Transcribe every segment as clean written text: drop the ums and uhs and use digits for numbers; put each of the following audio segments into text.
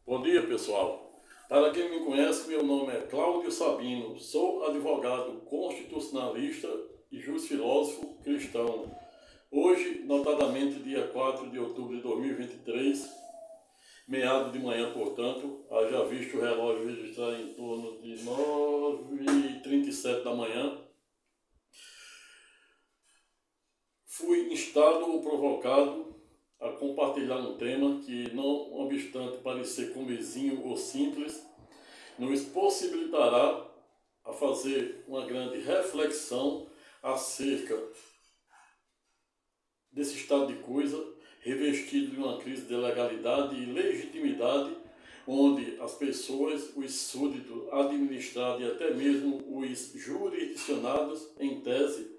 Bom dia, pessoal. Para quem me conhece, meu nome é Cláudio Sabino, sou advogado constitucionalista e juiz filósofo cristão. Hoje, notadamente dia 4 de outubro de 2023, meado de manhã, portanto, haja visto o relógio registrar em torno de 9h37 da manhã, fui instado ou provocado a compartilhar um tema que, não obstante parecer comezinho ou simples, nos possibilitará a fazer uma grande reflexão acerca desse estado de coisa revestido de uma crise de legalidade e legitimidade, onde as pessoas, os súditos, administrados e até mesmo os jurisdicionados, em tese,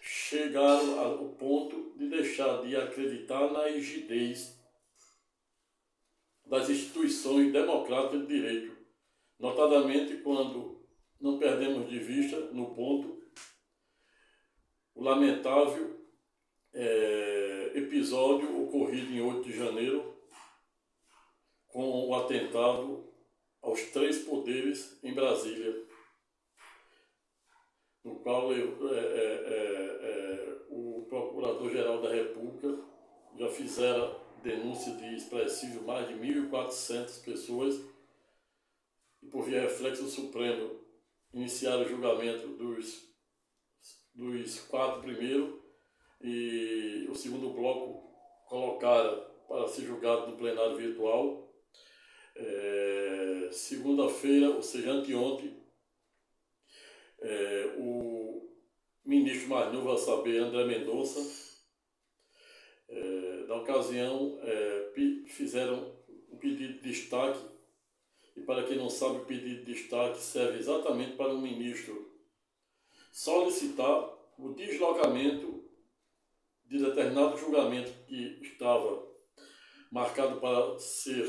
chegaram ao ponto de deixar de acreditar na rigidez das instituições democráticas de direito, notadamente quando não perdemos de vista, no ponto, o lamentável episódio ocorrido em 8 de janeiro com o atentado aos 3 poderes em Brasília, no qual o Procurador-Geral da República já fizera denúncia de expressivo mais de 1.400 pessoas e, por via reflexo, o Supremo iniciaram o julgamento dos 4 primeiros e o segundo bloco colocaram para ser julgado no plenário virtual. Segunda-feira, ou seja, anteontem, o ministro mais novo a saber, André Mendonça, na ocasião, fizeram um pedido de destaque, e para quem não sabe, o pedido de destaque serve exatamente para o ministro solicitar o deslocamento de determinado julgamento que estava marcado para ser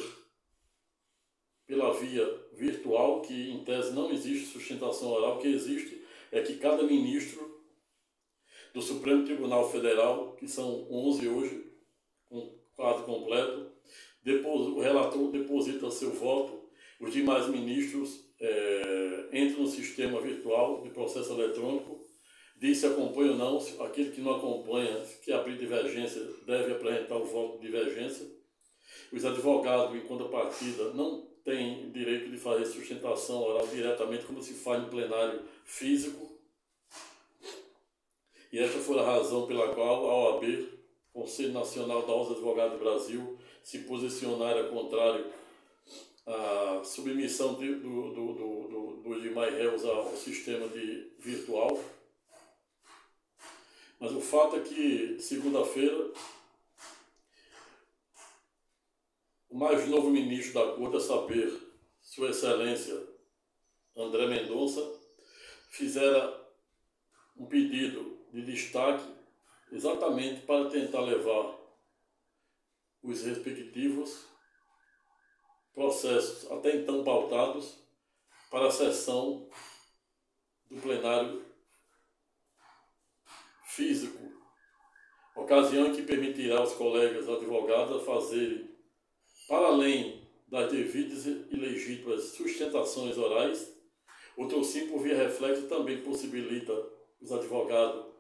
pela via virtual, que em tese não existe sustentação oral. O que existe é que cada ministro do Supremo Tribunal Federal, que são 11 hoje, com quadro completo, o relator deposita seu voto, os demais ministros entram no sistema virtual de processo eletrônico, diz se acompanha ou não. Aquele que não acompanha, que abrir divergência, deve apresentar o voto de divergência. Os advogados, em contrapartida, não têm direito de fazer sustentação oral diretamente, como se faz no plenário físico. E esta foi a razão pela qual a OAB, Conselho Nacional da Ordem dos Advogados do Brasil, se posicionara contrário à submissão dos demais réus ao sistema virtual. Mas o fato é que, segunda-feira, o mais novo ministro da Corte, a saber, Sua Excelência André Mendonça, fizera um pedido de destaque exatamente para tentar levar os respectivos processos, até então pautados, para a sessão do plenário físico, ocasião em que permitirá aos colegas advogados a fazerem, para além das devidas e legítimas sustentações orais, outro sim, por via reflexo, também possibilita os advogados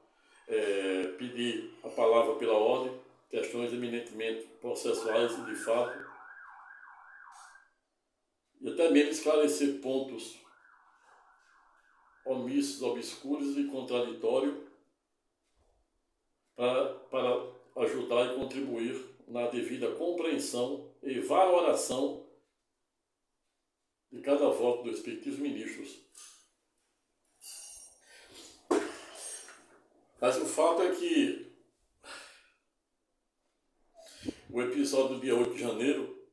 pedir a palavra pela ordem, questões eminentemente processuais e de fato, e até mesmo esclarecer pontos omissos, obscuros e contraditórios para ajudar e contribuir na devida compreensão e valoração de cada voto dos respectivos ministros. Mas o fato é que o episódio do dia 8 de janeiro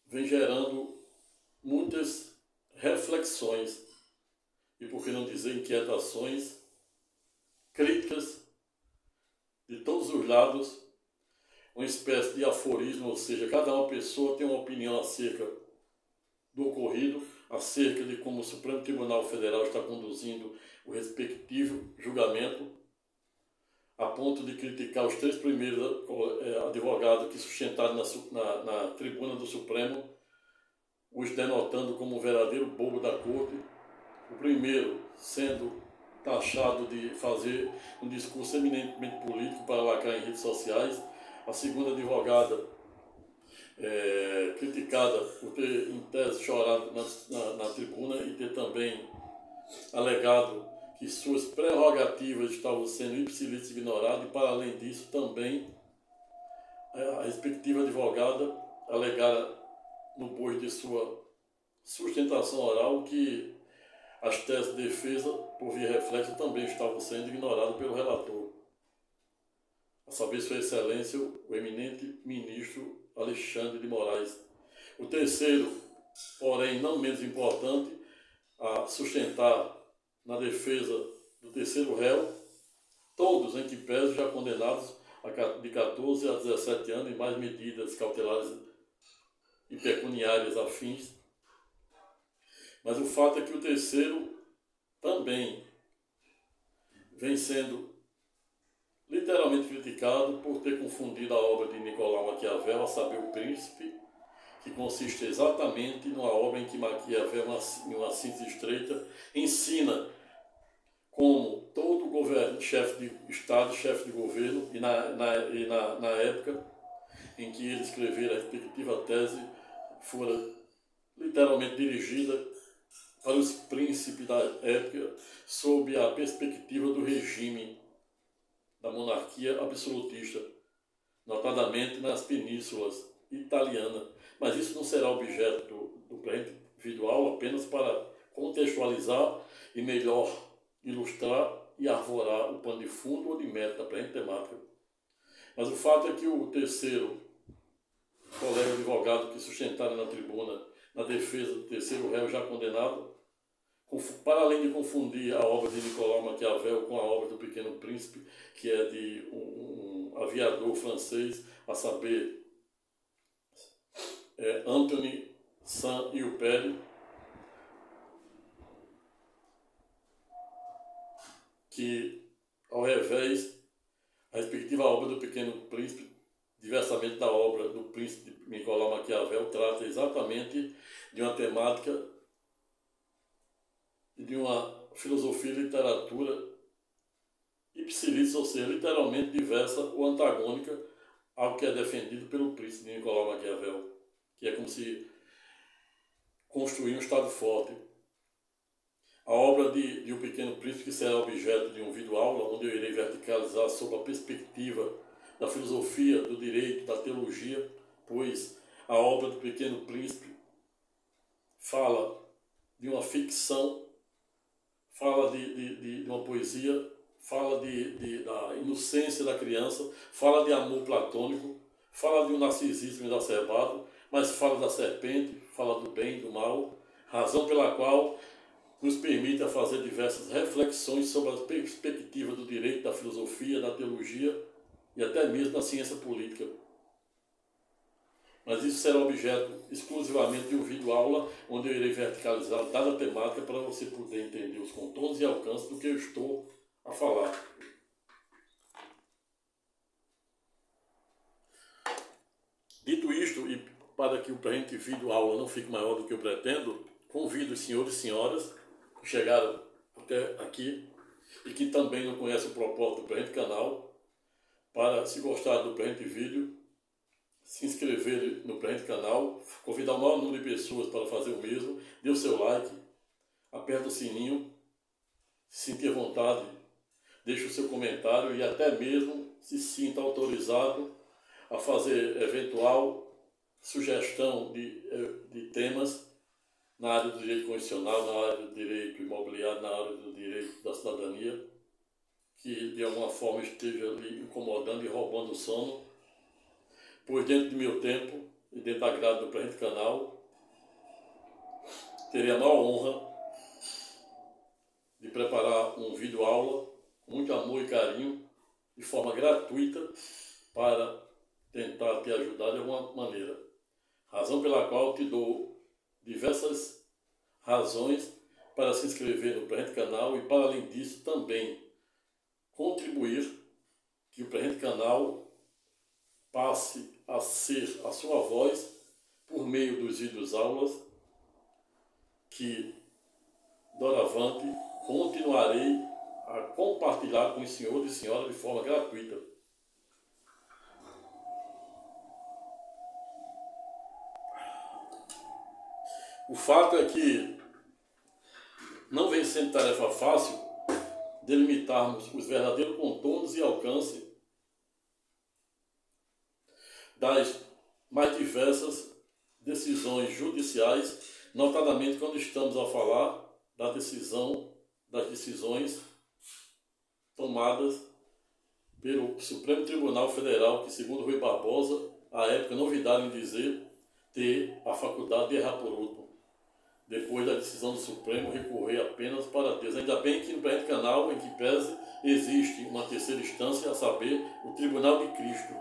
vem gerando muitas reflexões e, por que não dizer, inquietações, críticas de todos os lados, uma espécie de aforismo, ou seja, cada uma pessoa tem uma opinião acerca do ocorrido, acerca de como o Supremo Tribunal Federal está conduzindo o respectivo julgamento, a ponto de criticar os 3 primeiros advogados que sustentaram na tribuna do Supremo, os denotando como um verdadeiro bobo da corte. O primeiro sendo taxado de fazer um discurso eminentemente político para lacrar em redes sociais. A segunda advogada criticada por ter, em tese, chorado na tribuna e ter também alegado que suas prerrogativas estavam sendo ipsilícitas ignoradas, e, para além disso, também a respectiva advogada alegara no bojo de sua sustentação oral que as teses de defesa, por via reflexa, também estavam sendo ignoradas pelo relator, a saber, Sua Excelência, o eminente ministro Alexandre de Moraes. O terceiro, porém não menos importante, a sustentar na defesa do terceiro réu, todos em que pese já condenados de 14 a 17 anos e mais medidas cautelares e pecuniárias afins. Mas o fato é que o terceiro também vem sendo literalmente criticado por ter confundido a obra de Nicolau Maquiavel, a saber, O Príncipe, que consiste exatamente numa obra em que Maquiavel, em uma síntese estreita, ensina como todo chefe de Estado, chefe de governo, e na época em que ele escrevera a respectiva tese, fora literalmente dirigida para os príncipes da época, sob a perspectiva do regime da monarquia absolutista, notadamente nas penínsulas italianas. Mas isso não será objeto do presente vídeo-aula, apenas para contextualizar e melhor ilustrar e arvorar o pano de fundo ou de mérito da presente temática. Mas o fato é que o terceiro colega advogado que sustentaram na tribuna na defesa do terceiro réu já condenado, para além de confundir a obra de Nicolau Maquiavel com a obra do Pequeno Príncipe, que é de um aviador francês, a saber, Anthony Saint-Exupéry, que, ao revés, a respectiva obra do Pequeno Príncipe, diversamente da obra do Príncipe de Nicolau Maquiavel, trata exatamente de uma temática e de uma filosofia e literatura ipsilícitas, ou seja, literalmente diversa ou antagônica ao que é defendido pelo Príncipe de Nicolau Maquiavel, que é como se construir um Estado forte. A obra de O Pequeno Príncipe, que será objeto de um vídeo-aula, onde eu irei verticalizar sob a perspectiva da filosofia, do direito, da teologia, pois a obra do Pequeno Príncipe fala de uma ficção, fala de uma poesia, fala da inocência da criança, fala de amor platônico, fala de um narcisismo exacerbado, mas fala da serpente, fala do bem e do mal, razão pela qual nos permite fazer diversas reflexões sobre a perspectiva do direito, da filosofia, da teologia e até mesmo da ciência política. Mas isso será objeto exclusivamente de um vídeo-aula, onde eu irei verticalizar dada temática para você poder entender os contornos e alcances do que eu estou a falar. Dito isto, e para que o presente vídeo-aula não fique maior do que eu pretendo, convido os senhores e senhoras que chegaram até aqui e que também não conhecem o propósito do presente canal, para, se gostar do presente vídeo, se inscrever no presente canal, convidar o maior número de pessoas para fazer o mesmo, dê o seu like, aperta o sininho, se sentir à vontade, deixe o seu comentário e até mesmo se sinta autorizado a fazer eventual sugestão de temas na área do direito constitucional, na área do direito imobiliário, na área do direito da cidadania, que de alguma forma esteja lhe incomodando e roubando o sono, pois dentro do meu tempo e dentro da grade do presente canal, terei a maior honra de preparar um vídeo-aula com muito amor e carinho, de forma gratuita, para tentar te ajudar de alguma maneira. Razão pela qual te dou diversas razões para se inscrever no presente canal e, para além disso, também contribuir que o presente canal passe a ser a sua voz por meio dos vídeos aulas que doravante continuarei a compartilhar com os senhores e senhoras de forma gratuita. O fato é que não vem sendo tarefa fácil delimitarmos os verdadeiros contornos e alcance das mais diversas decisões judiciais, notadamente quando estamos a falar das decisões tomadas pelo Supremo Tribunal Federal, que, segundo Rui Barbosa, à época não ouvidaram em dizer ter a faculdade de errar por último. Depois da decisão do Supremo, recorrer apenas para Deus. Ainda bem que no presente canal, em que pese, existe uma terceira instância, a saber, o Tribunal de Cristo,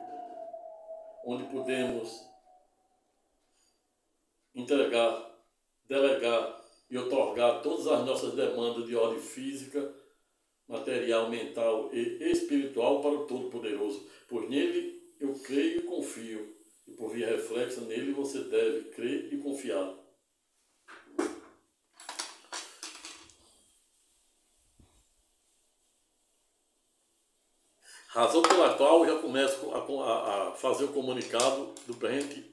onde podemos entregar, delegar e outorgar todas as nossas demandas de ordem física, material, mental e espiritual para o Todo-Poderoso. Pois nele eu creio e confio, e por via reflexa nele você deve crer e confiar. Razão pela qual eu já começo a fazer o comunicado do presente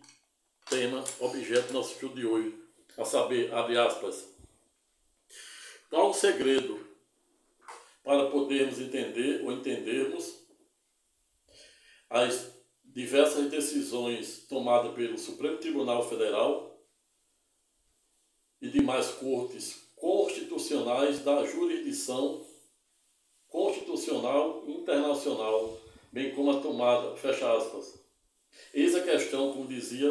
tema, objeto do nosso estudo de hoje, a saber, abre aspas, qual o segredo para podermos entender ou entendermos as diversas decisões tomadas pelo Supremo Tribunal Federal e demais cortes constitucionais da jurisdição constitucional e internacional, bem como a tomada, fecha aspas. Eis a questão, como dizia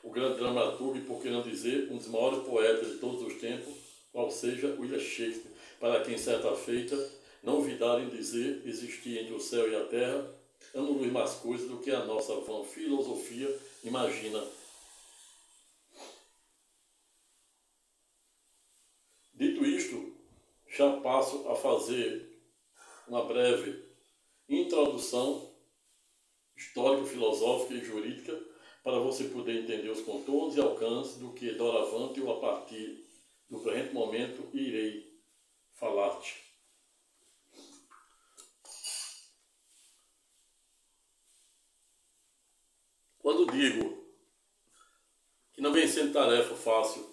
o grande dramaturgo, e por que não dizer, um dos maiores poetas de todos os tempos, qual seja William Shakespeare, para quem certa feita não ouvidarem dizer existia entre o céu e a terra ano-luz mais coisas do que a nossa vã filosofia imagina. Dito isto, já passo a fazer uma breve introdução histórico-filosófica e jurídica para você poder entender os contornos e alcances do que doravante eu, a partir do presente momento, irei falar-te. Quando digo que não vem sendo tarefa fácil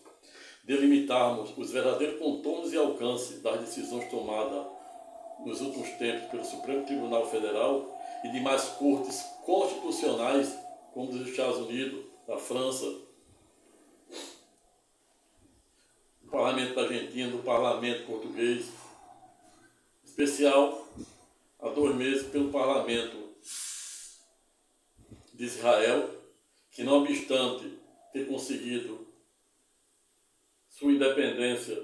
delimitarmos os verdadeiros contornos e alcances das decisões tomadas nos últimos tempos pelo Supremo Tribunal Federal e demais cortes constitucionais, como dos Estados Unidos, da França, do Parlamento da Argentina, do Parlamento português, em especial há 2 meses pelo Parlamento de Israel, que não obstante ter conseguido sua independência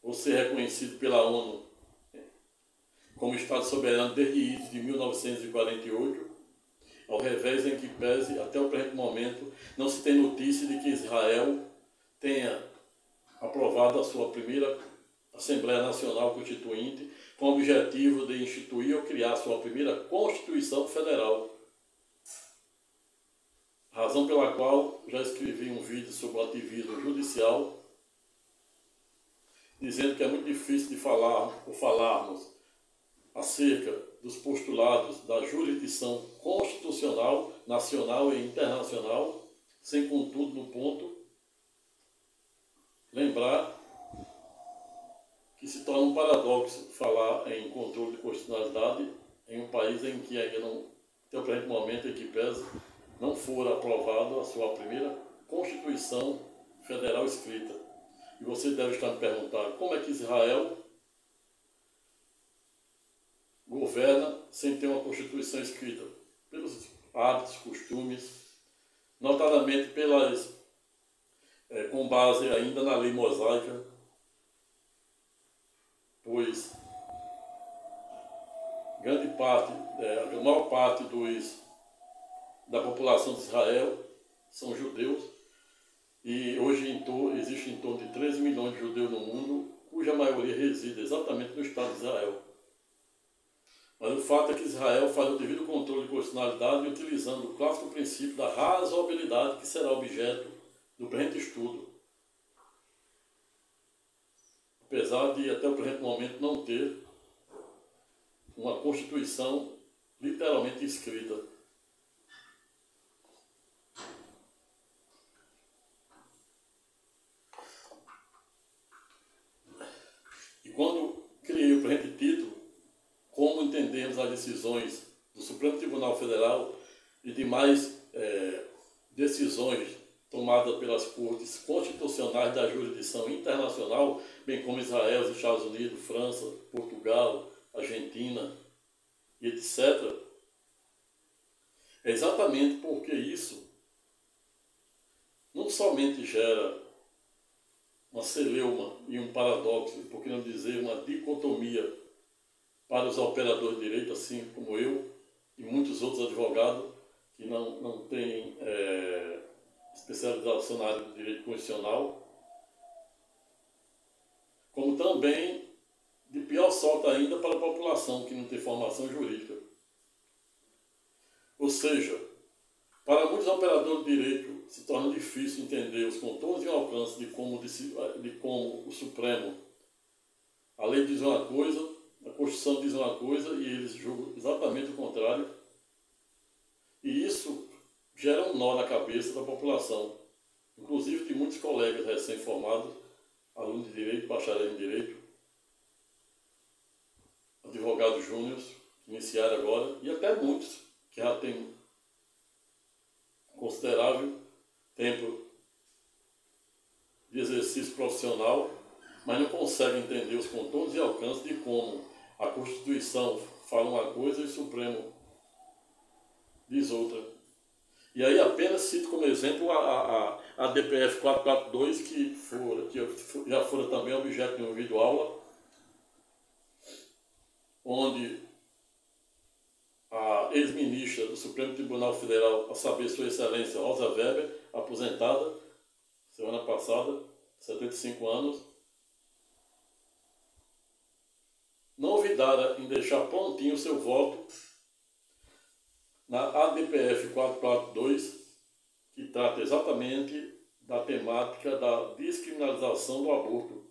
ou ser reconhecido pela ONU como Estado soberano desde 1948, ao revés em que pese, até o presente momento, não se tem notícia de que Israel tenha aprovado a sua primeira Assembleia Nacional Constituinte com o objetivo de instituir ou criar sua primeira Constituição Federal. Razão pela qual já escrevi um vídeo sobre o ativismo judicial, dizendo que é muito difícil de falarmos acerca dos postulados da jurisdição constitucional, nacional e internacional, sem, contudo, no ponto, lembrar que se torna um paradoxo falar em controle de constitucionalidade em um país em que ainda não, até o presente momento em que pese, não for aprovada a sua primeira Constituição Federal escrita. E você deve estar me perguntando, como é que Israel governa sem ter uma Constituição escrita? Pelos hábitos, costumes, notadamente com base ainda na lei mosaica, pois grande parte, a maior parte da população de Israel são judeus, e hoje existe em torno de 13 milhões de judeus no mundo, cuja maioria reside exatamente no Estado de Israel. Mas o fato é que Israel faz o devido controle de constitucionalidade utilizando o clássico princípio da razoabilidade que será objeto do presente estudo, apesar de até o presente momento não ter uma Constituição literalmente escrita. E quando criei o presente título, como entendemos as decisões do Supremo Tribunal Federal e demais decisões tomadas pelas cortes constitucionais da jurisdição internacional, bem como Israel, Estados Unidos, França, Portugal, Argentina e etc., é exatamente porque isso não somente gera uma celeuma e um paradoxo, por que não dizer uma dicotomia para os operadores de direito, assim como eu e muitos outros advogados que não têm especialização na área do direito constitucional, como também, de pior sorte ainda, para a população que não tem formação jurídica. Ou seja, para muitos operadores de direito se torna difícil entender os contornos e o alcance de como o Supremo, a lei diz uma coisa, a Constituição diz uma coisa e eles julgam exatamente o contrário. E isso gera um nó na cabeça da população, inclusive de muitos colegas recém-formados, alunos de direito, bacharéis em direito, advogados júniores, que iniciaram agora, e até muitos que já têm considerável tempo de exercício profissional, mas não conseguem entender os contornos e alcances de como a Constituição fala uma coisa e o Supremo diz outra. E aí apenas cito como exemplo a DPF 442, que já fora também objeto de uma videoaula, onde a ex-ministra do Supremo Tribunal Federal, a saber, Sua Excelência Rosa Weber, aposentada semana passada, 75 anos, não olvidara em deixar prontinho o seu voto na ADPF 442, que trata exatamente da temática da descriminalização do aborto.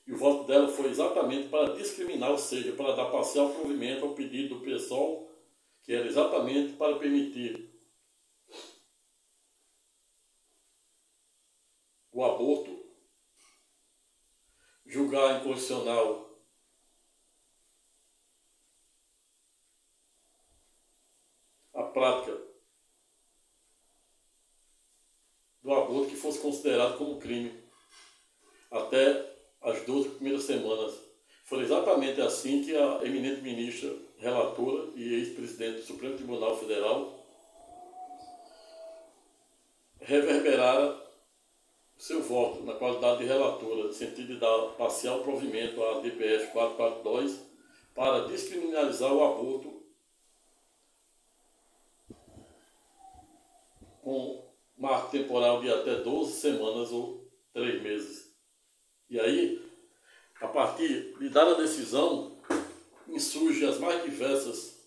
E o voto dela foi exatamente para discriminar, ou seja, para dar parcial provimento ao pedido do PSOL, que era exatamente para permitir o aborto, julgar inconstitucional a prática do aborto que fosse considerado como crime até as 12 primeiras semanas. Foi exatamente assim que a eminente ministra, relatora e ex-presidente do Supremo Tribunal Federal reverberara seu voto na qualidade de relatora, no sentido de dar parcial provimento à DPF 442 para descriminalizar o aborto com marco temporal de até 12 semanas ou 3 meses. E aí, a partir de dada decisão, insurgem as mais diversas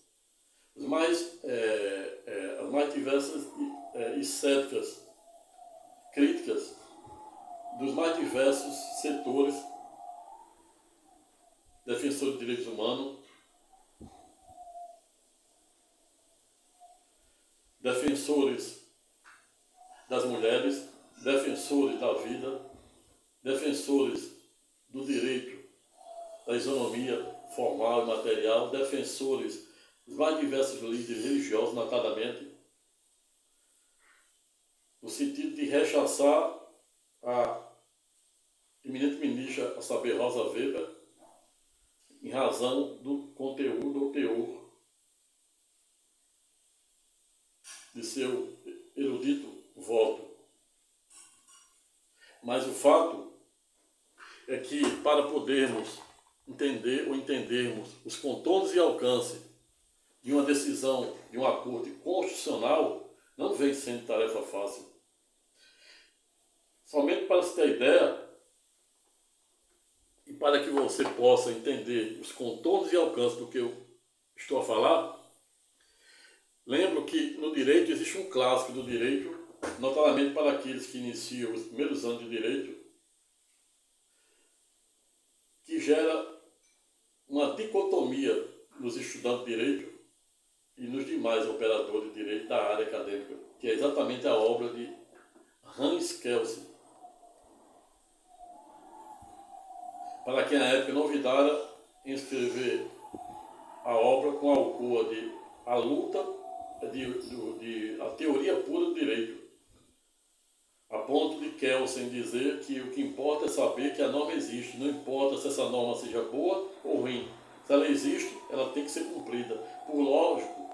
e céticas críticas dos mais diversos setores, defensores de direitos humanos, defensores das mulheres, defensores da vida, defensores do direito da isonomia formal e material, defensores dos mais diversos líderes religiosos, notadamente, no sentido de rechaçar a eminente ministra, a saber, Rosa Weber, em razão do conteúdo ou teor de seu erudito voto. Mas o fato é que, para podermos entender ou entendermos os contornos e alcance de uma decisão de uma corte constitucional, não vem sendo tarefa fácil. Somente para se ter ideia, e para que você possa entender os contornos e alcance do que eu estou a falar, lembro que no direito existe um clássico do direito, notadamente para aqueles que iniciam os primeiros anos de direito, que gera uma dicotomia nos estudantes de direito e nos demais operadores de direito da área acadêmica, que é exatamente a obra de Hans Kelsen. Para quem na época não vidara em escrever a obra com a alcunha de A Luta de a Teoria Pura do Direito, a ponto de Kelsen dizer que o que importa é saber que a norma existe, não importa se essa norma seja boa ou ruim. Se ela existe, ela tem que ser cumprida. Por lógico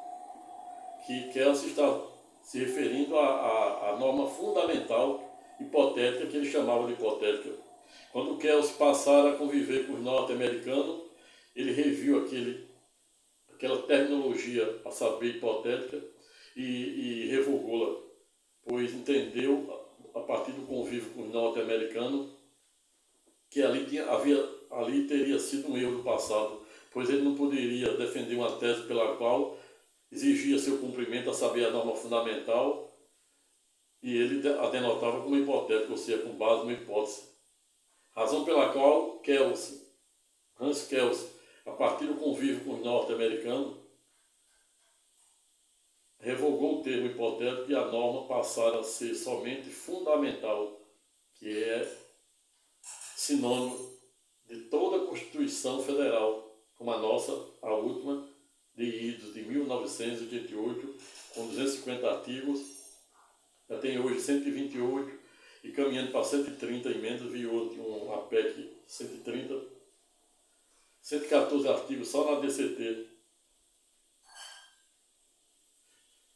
que Kelsen está se referindo à norma fundamental hipotética, que ele chamava de hipotética. Quando Kelsen passara a conviver com os norte-americanos, ele reviu aquela terminologia, a saber, hipotética, e revogou-la, pois entendeu, a partir do convívio com os norte-americanos, que ali teria sido um erro do passado, pois ele não poderia defender uma tese pela qual exigia seu cumprimento, a saber, a norma fundamental, e ele a denotava como hipotética, ou seja, com base numa hipótese. Razão pela qual Hans Kelsen, a partir do convívio com os norte-americanos, revogou o termo hipotético e a norma passara a ser somente fundamental, que é sinônimo de toda a Constituição Federal, como a nossa, a última, de idos de 1988, com 250 artigos, já tem hoje 128, e caminhando para 130 emendas, viu uma PEC 130, 114 artigos só na DCT,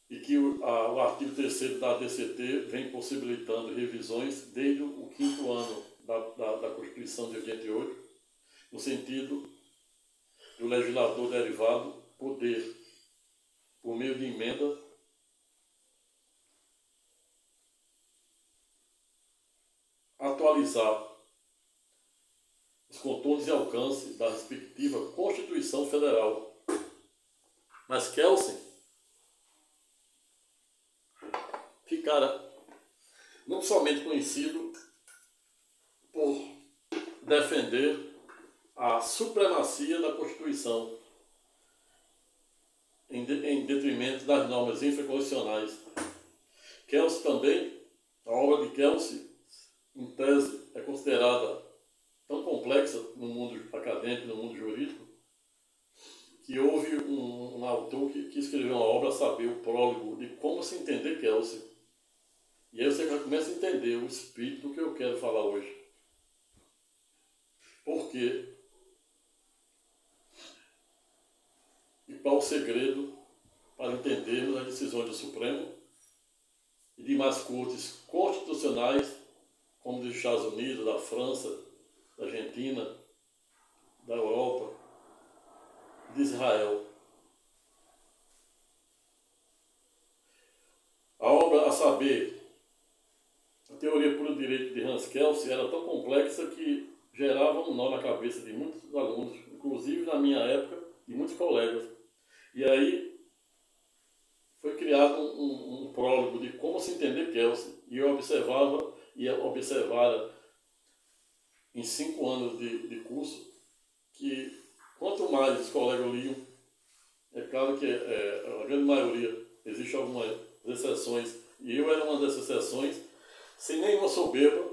e que o artigo 3º da DCT vem possibilitando revisões desde o 5º ano da Constituição de 88, no sentido do legislador derivado poder, por meio de emenda, atualizar os contornos e alcances da respectiva Constituição Federal. Mas Kelsen ficara não somente conhecido por defender a supremacia da Constituição em detrimento das normas infraconstitucionais. Kelsen também, a obra de Kelsen, em tese, é considerada tão complexa no mundo acadêmico, no mundo jurídico, que houve um autor que escreveu uma obra, a saber, o prólogo de como se entender Kelsen. E aí você já começa a entender o espírito do que eu quero falar hoje. Por quê? E qual o segredo para entendermos as decisões do Supremo e demais cortes constitucionais, como dos Estados Unidos, da França, da Argentina, da Europa, de Israel. A obra, a saber, a Teoria Pura do Direito de Hans Kelsen, era tão complexa que gerava um nó na cabeça de muitos alunos, inclusive na minha época, de muitos colegas. E aí foi criado um prólogo de como se entender Kelsen, e eu observara em 5 anos de curso que quanto mais os colegas liam, é claro que a grande maioria, existem algumas exceções, e eu era uma dessas exceções, sem nenhuma soberba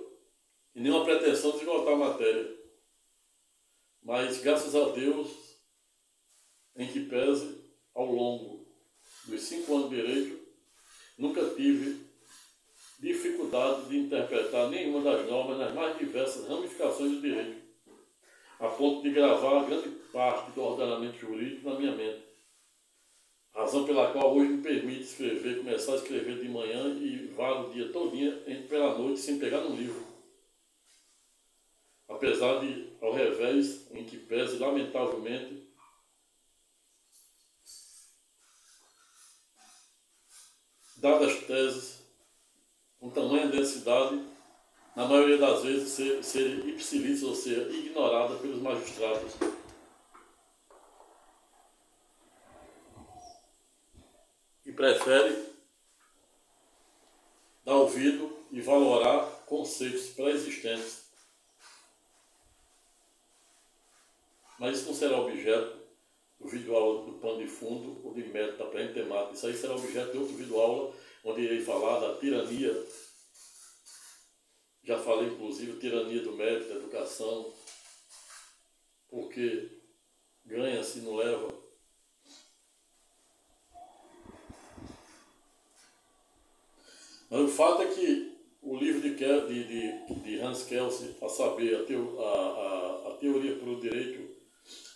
e nenhuma pretensão de esgotar a matéria. Mas, graças a Deus, em que pese, ao longo dos 5 anos de direito, nunca tive dificuldade de interpretar nenhuma das normas nas mais diversas ramificações do direito, a ponto de gravar grande parte do ordenamento jurídico na minha mente. Razão pela qual hoje me permite começar a escrever de manhã e varo o dia todinho, pela noite, sem pegar no livro. Apesar de, ao revés, em que pese, lamentavelmente, dadas teses com tamanha densidade, na maioria das vezes ser ipsilícitas, ou seja, ignorada pelos magistrados. prefere dar ouvido e valorar conceitos pré-existentes. Mas isso não será objeto do videoaula do pano de fundo ou de mérito da presente temática. Isso aí será objeto de outro videoaula, onde irei falar da tirania. Já falei, inclusive, tirania do mérito, da educação, porque ganha-se, não leva. Mas o fato é que o livro de Hans Kelsen, a saber, a teoria pelo direito,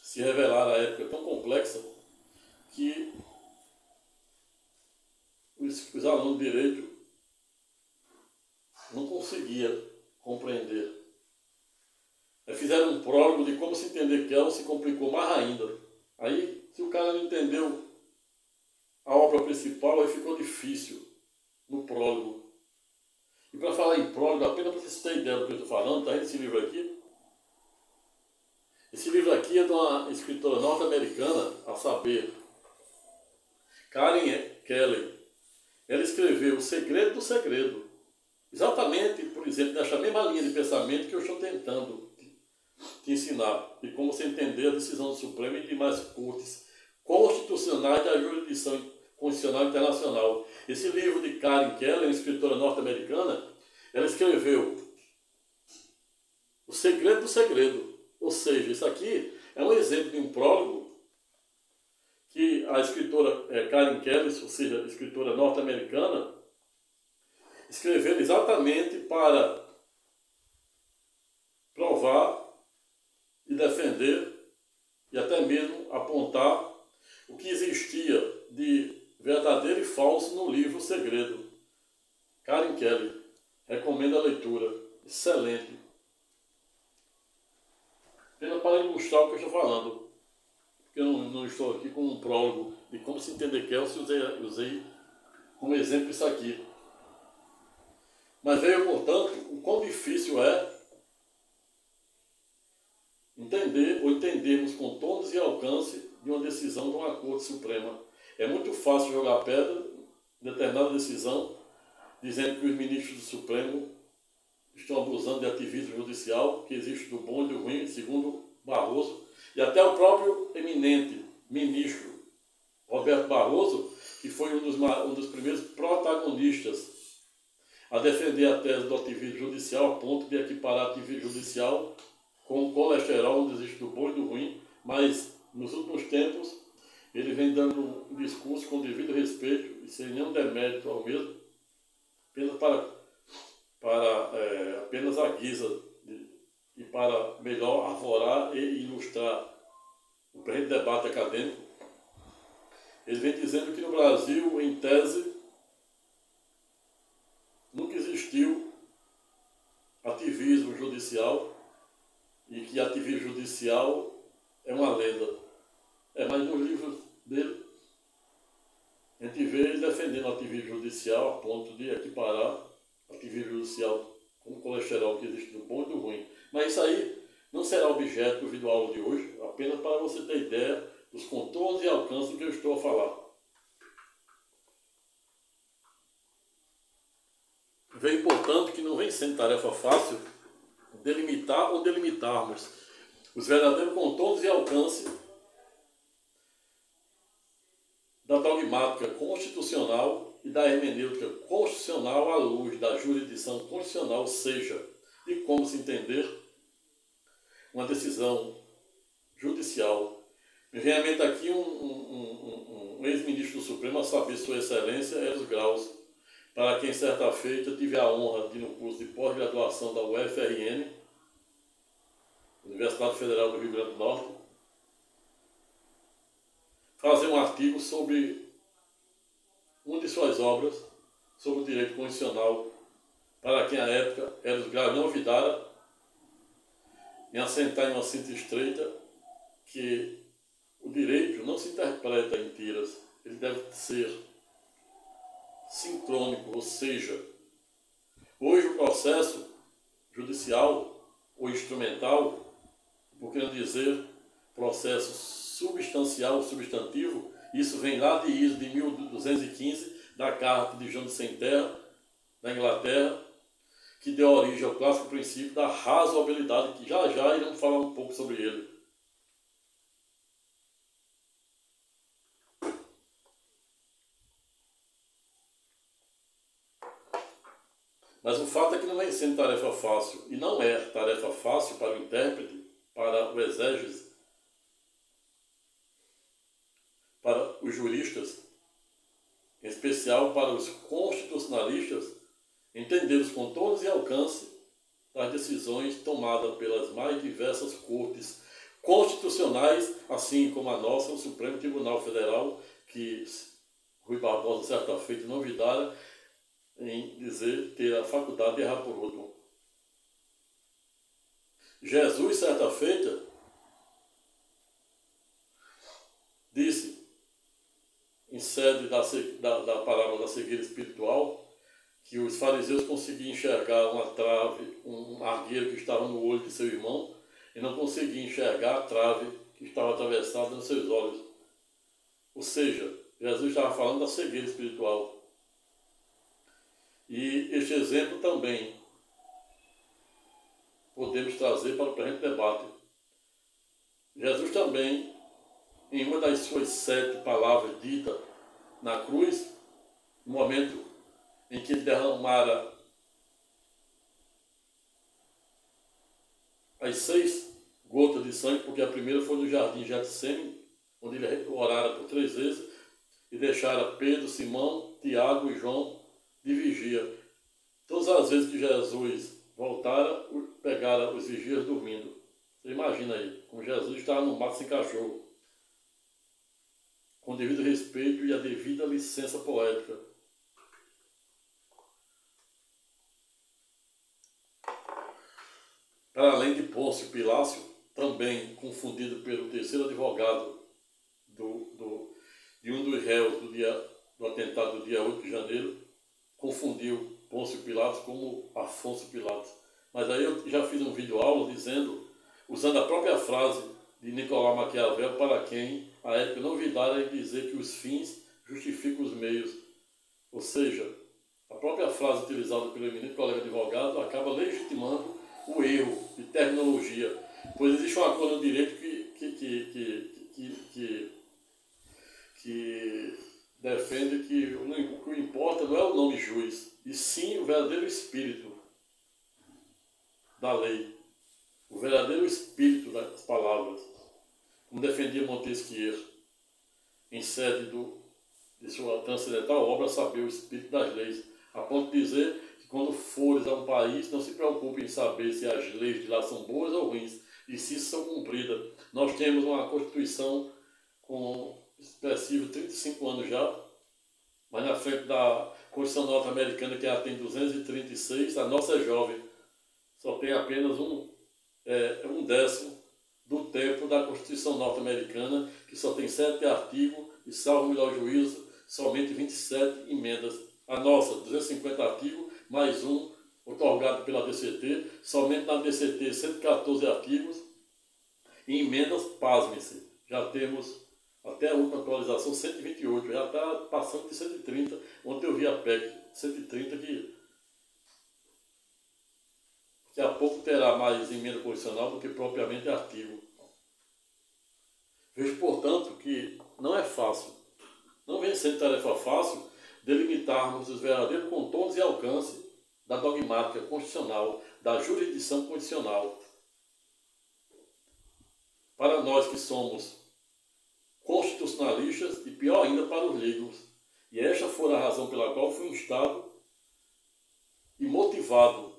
se revelara à época tão complexa que os alunos de direito não conseguiam compreender. Fizeram um prólogo de como se entender Kelsen, se complicou mais ainda. Aí, se o cara não entendeu a obra principal, aí ficou difícil no prólogo. E para falar em prólogo, apenas para vocês terem ideia do que eu estou falando, tá vendo esse livro aqui? Esse livro aqui é de uma escritora norte-americana, a saber, Karen Kelly. Ela escreveu O Segredo do Segredo. Exatamente, por exemplo, nessa mesma linha de pensamento que eu estou tentando te ensinar. E como você entender a decisão do Supremo e demais cortes constitucionais da jurisdição constitucional internacional. Esse livro de Karen Kelly, uma escritora norte-americana, ela escreveu O Segredo do Segredo. Ou seja, isso aqui é um exemplo de um prólogo que a escritora Karen Kelly, ou seja, escritora norte-americana, escreveu exatamente para provar e defender e até mesmo apontar o que existia de verdadeiro e falso no livro O Segredo. Karen Kelly, recomendo a leitura, excelente. Apenas para ilustrar o que eu estou falando, porque eu não estou aqui com um prólogo de como se entender Kelsen, usei como exemplo isso aqui. Mas veio, portanto, o quão difícil é entender ou entendermos contornos e alcance de uma decisão de uma Corte Suprema. É muito fácil jogar pedra em determinada decisão, dizendo que os ministros do Supremo estão abusando de ativismo judicial, que existe do bom e do ruim, segundo Barroso, e até o próprio eminente ministro Roberto Barroso, que foi um dos primeiros protagonistas a defender a tese do ativismo judicial, a ponto de equiparar ativismo judicial com o colesterol, onde existe do bom e do ruim, mas nos últimos tempos ele vem dando um discurso com devido respeito e sem nenhum demérito ao mesmo, apenas apenas a guisa e para melhor arvorar e ilustrar o presente debate acadêmico. Ele vem dizendo que no Brasil, em tese, nunca existiu ativismo judicial e que ativismo judicial é uma lenda. Mas nos livros dele, a gente vê ele defendendo o ativismo judicial a ponto de equiparar ativismo judicial com o colesterol que existe do bom e do ruim. Mas isso aí não será objeto do videoaula de hoje, apenas para você ter ideia dos contornos e alcances do que eu estou a falar. Veio, portanto, que não vem sendo tarefa fácil delimitar ou delimitarmos os verdadeiros contornos e alcances da dogmática constitucional e da hermenêutica constitucional à luz da jurisdição constitucional, ou seja, de como se entender uma decisão judicial. Me vem à mente aqui um ex-ministro do Supremo, a saber, Sua Excelência Eros Graus, para quem certa feita tive a honra de, no curso de pós-graduação da UFRN, Universidade Federal do Rio Grande do Norte, fazer um artigo sobre uma de suas obras sobre o direito constitucional, para quem à época Eros Graus não olvidara, em assentar em uma síntese estreita que o direito não se interpreta em tiras, ele deve ser sincrônico, ou seja, hoje o processo judicial ou instrumental, por que não dizer processo substancial, substantivo, Isso vem lá de Iso, de 1215, da carta de João de Sem Terra, da Inglaterra, que deu origem ao clássico princípio da razoabilidade, que já já iremos falar um pouco sobre ele. Mas o fato é que não vem sendo tarefa fácil, e não é tarefa fácil para o intérprete, para o exégese, para os juristas, em especial para os constitucionalistas, entender os contornos e alcance das decisões tomadas pelas mais diversas cortes constitucionais, assim como a nossa, o Supremo Tribunal Federal, que Rui Barbosa, certa feita, não duvidara em dizer ter a faculdade de errar por último. Jesus, certa feita, disse, em sede da parábola da cegueira espiritual, que os fariseus conseguiam enxergar uma trave, um argueiro que estava no olho de seu irmão, e não conseguiam enxergar a trave que estava atravessada nos seus olhos. Ou seja, Jesus estava falando da cegueira espiritual. E este exemplo também podemos trazer para o presente debate. Jesus também, em uma das suas 7 palavras ditas na cruz, no momento em que ele derramara as 6 gotas de sangue, porque a primeira foi no jardim Getsêmani, onde ele orara por 3 vezes e deixara Pedro, Simão, Tiago e João de vigia. Todas as vezes que Jesus voltara, pegara os vigias dormindo. Você imagina aí, como Jesus estava no mato sem cachorro, com o devido respeito e a devida licença poética. Para além de Pôncio Pilácio, também confundido pelo terceiro advogado de um dos réus do atentado do dia 8 de janeiro, confundiu Pôncio Pilatos como Afonso Pilatos. Mas aí eu já fiz um vídeo aula dizendo, usando a própria frase de Nicolau Maquiavel, para quem a época não vidara em dizer que os fins justificam os meios. Ou seja, a própria frase utilizada pelo eminente colega advogado acaba legitimando o erro de terminologia, pois existe uma coisa no direito que defende que o que importa não é o nome juiz, e sim o verdadeiro espírito da lei, o verdadeiro espírito das palavras, como defendia Montesquieu em sede de sua transcendental obra Saber o Espírito das Leis, a ponto de dizer que quando fores a um país, não se preocupe em saber se as leis de lá são boas ou ruins, e se são cumpridas. Nós temos uma Constituição com expressivo 35 anos já, mas na frente da Constituição norte-americana, que ela tem 236, a nossa é jovem. Só tem apenas um décimo do tempo da Constituição norte-americana, que só tem 7 artigos e, salvo o melhor juízo, somente 27 emendas. A nossa, 250 artigos, mais um otorgado pela DCT, somente na DCT 114 artigos e emendas, pasmem-se, já temos até a última atualização 128, já está passando de 130, ontem eu vi a PEC 130 que daqui a pouco terá mais emenda constitucional do que propriamente artigo. Vejo, portanto, que não é fácil, não vem sendo tarefa fácil delimitarmos os verdadeiros contornos e alcance da dogmática constitucional, da jurisdição constitucional. Para nós que somos constitucionalistas e, pior ainda, para os leigos. E esta foi a razão pela qual fui instado e motivado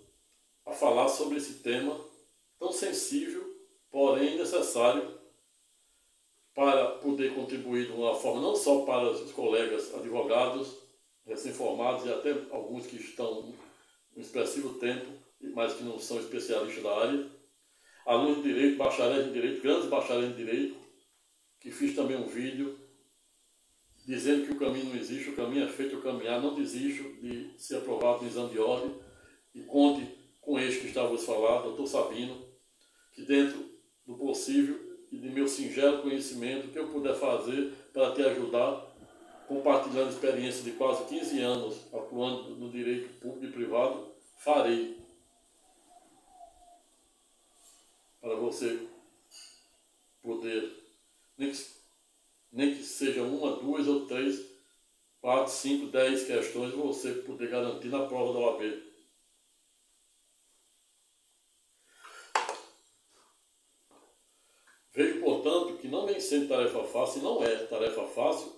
a falar sobre esse tema tão sensível, porém necessário, para poder contribuir de uma forma não só para os colegas advogados recém-formados e até alguns que estão um expressivo tempo, mas que não são especialistas da área, alunos de Direito, bacharéis de Direito, grandes bacharéis de Direito, que fiz também um vídeo dizendo que o caminho não existe, o caminho é feito, o caminhar, não desisto de ser aprovado no exame de ordem, e conte com este que está a vos falar, doutor Sabino, que dentro do possível e de meu singelo conhecimento, o que eu puder fazer para te ajudar, compartilhando experiência de quase 15 anos atuando no direito público e privado, farei. Para você poder, nem que seja uma, duas ou três, 4, 5, 10 questões, você poder garantir na prova da OAB. Vejo, portanto, que não vem sendo tarefa fácil, e não é tarefa fácil,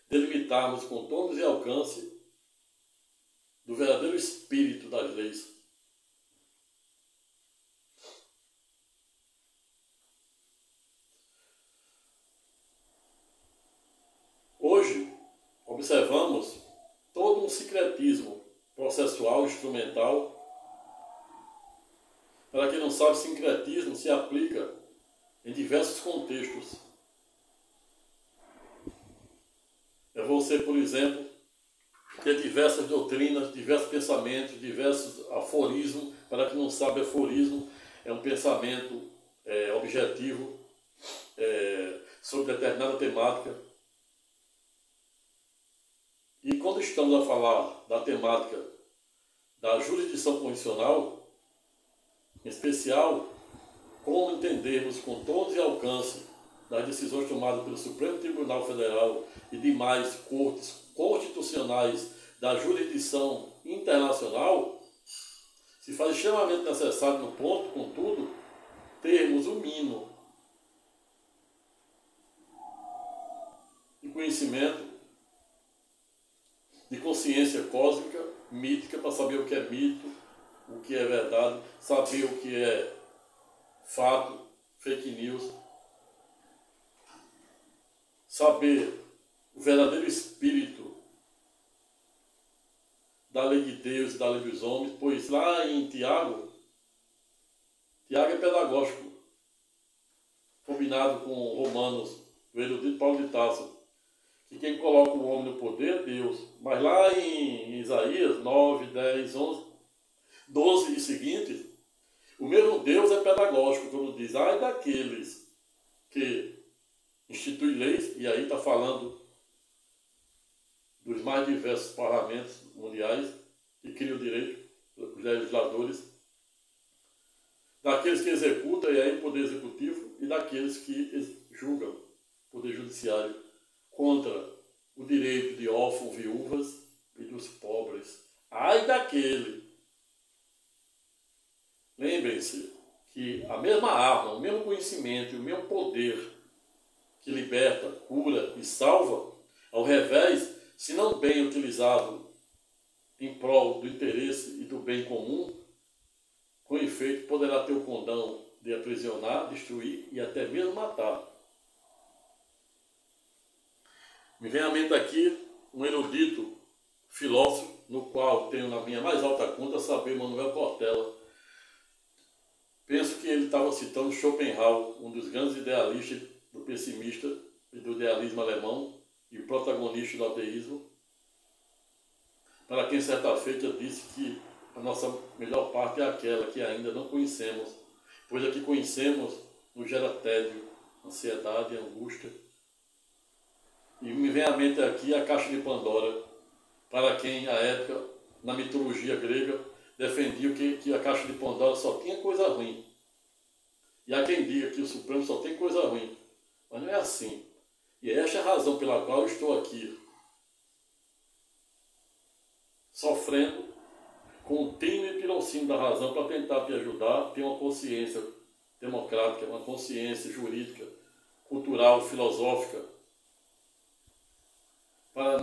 delimitarmos contornos e alcance do verdadeiro espírito das leis. Hoje, observamos todo um sincretismo processual, instrumental. Para quem não sabe, sincretismo se aplica em diversos contextos. É você, por exemplo, ter diversas doutrinas, diversos pensamentos, diversos aforismos. Para quem não sabe, aforismo é um pensamento objetivo sobre determinada temática. E quando estamos a falar da temática da jurisdição constitucional, em especial, como entendermos contornos e alcance das decisões tomadas pelo Supremo Tribunal Federal e demais cortes constitucionais da jurisdição internacional, se faz extremamente necessário no ponto, contudo, termos o mínimo de conhecimento, de consciência cósmica, mítica, para saber o que é mito, o que é verdade, saber o que é fato, fake news, saber o verdadeiro espírito da lei de Deus e da lei dos homens, pois lá em Tiago é pedagógico, combinado com Romanos, do erudito Paulo de Tarso, que quem coloca o homem no poder é Deus. Mas lá em Isaías 9, 10, 11, 12 e seguintes, o mesmo Deus é pedagógico, quando diz, ai daqueles que instituem leis, e aí está falando dos mais diversos parlamentos mundiais que criam o direito, os legisladores, daqueles que executam, e aí o poder executivo, e daqueles que julgam, o poder judiciário, contra o direito de órfãos, viúvas e dos pobres. Ai daquele! Lembrem-se que a mesma arma, o mesmo conhecimento e o mesmo poder que liberta, cura e salva, ao revés, se não bem utilizado em prol do interesse e do bem comum, com efeito poderá ter o condão de aprisionar, destruir e até mesmo matar. Me vem à mente aqui um erudito filósofo, no qual tenho na minha mais alta conta saber Manuel Cortella. Penso que ele estava citando Schopenhauer, um dos grandes idealistas do pessimista e do idealismo alemão e o protagonista do ateísmo, para quem certa feita disse que a nossa melhor parte é aquela que ainda não conhecemos, pois a que conhecemos nos gera tédio, ansiedade e angústia. E me vem à mente aqui a caixa de Pandora, para quem, à época, na mitologia grega, defendia que a caixa de Pandora só tinha coisa ruim. E há quem diga que o Supremo só tem coisa ruim. Mas não é assim. E esta é a razão pela qual eu estou aqui, sofrendo com o tino e pirocínio da razão para tentar te ajudar a ter uma consciência democrática, uma consciência jurídica, cultural, filosófica, para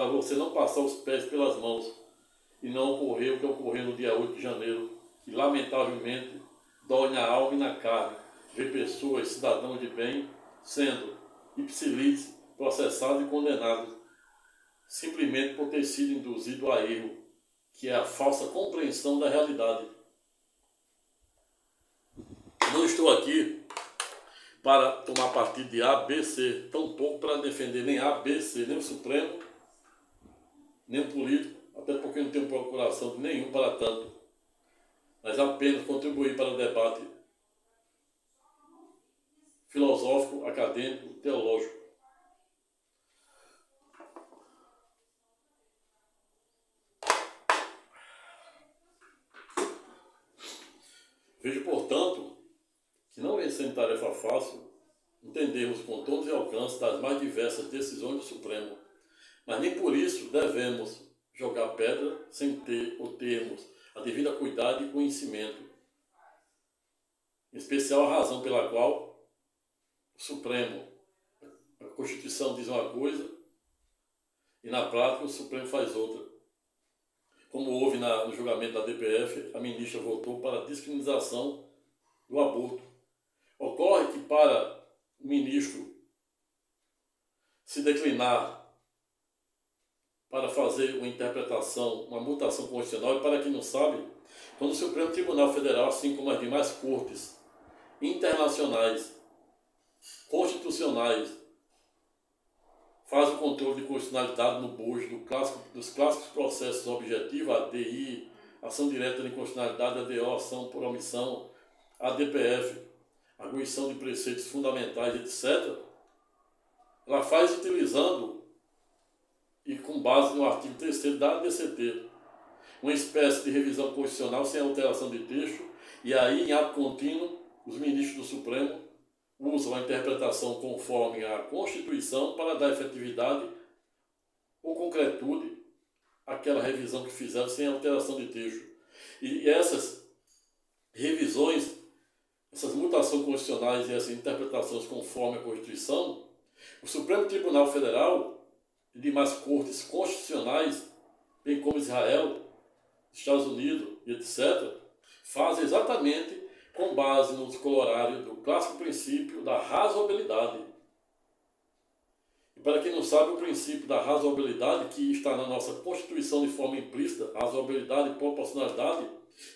você não passar os pés pelas mãos e não ocorrer o que ocorreu no dia 8 de janeiro, que lamentavelmente dói na alma e na carne ver pessoas, cidadãos de bem, sendo ipsilite processados e condenados, simplesmente por ter sido induzido a erro, que é a falsa compreensão da realidade. Não estou aqui para tomar partido de A, B, C, tampouco para defender nem A, B, C, nem o Supremo, nem o político, até porque não tenho procuração de nenhum para tanto, mas apenas contribuir para o debate filosófico, acadêmico, teológico. Vejo, portanto, que não vem sendo tarefa fácil entendermos os contornos e alcances das mais diversas decisões do Supremo, mas nem por isso devemos jogar pedra sem ter ou termos a devida cuidado e conhecimento, em especial a razão pela qual o Supremo, a Constituição diz uma coisa e na prática o Supremo faz outra. Como houve no julgamento da DPF, a ministra votou para a descriminalização do aborto. Ocorre que para o ministro se declinar para fazer uma interpretação, uma mutação constitucional, e para quem não sabe, quando o Supremo Tribunal Federal, assim como as demais cortes internacionais, constitucionais, faz o controle de constitucionalidade no bojo dos clássicos processos objetivos, ADI, ação direta de inconstitucionalidade, ADO, ação por omissão, ADPF, arguição de preceitos fundamentais, etc., ela faz utilizando e com base no artigo 3º da ADCT, uma espécie de revisão constitucional sem alteração de texto, e aí, em ato contínuo, os ministros do Supremo usam a interpretação conforme a Constituição para dar efetividade ou concretude àquela revisão que fizeram sem alteração de texto. E essas revisões, essas mutações constitucionais e essas interpretações conforme a Constituição, o Supremo Tribunal Federal e demais cortes constitucionais, bem como Israel, Estados Unidos e etc., fazem exatamente com base no colorário do clássico princípio da razoabilidade. E para quem não sabe, o princípio da razoabilidade, que está na nossa Constituição de forma implícita, razoabilidade e proporcionalidade,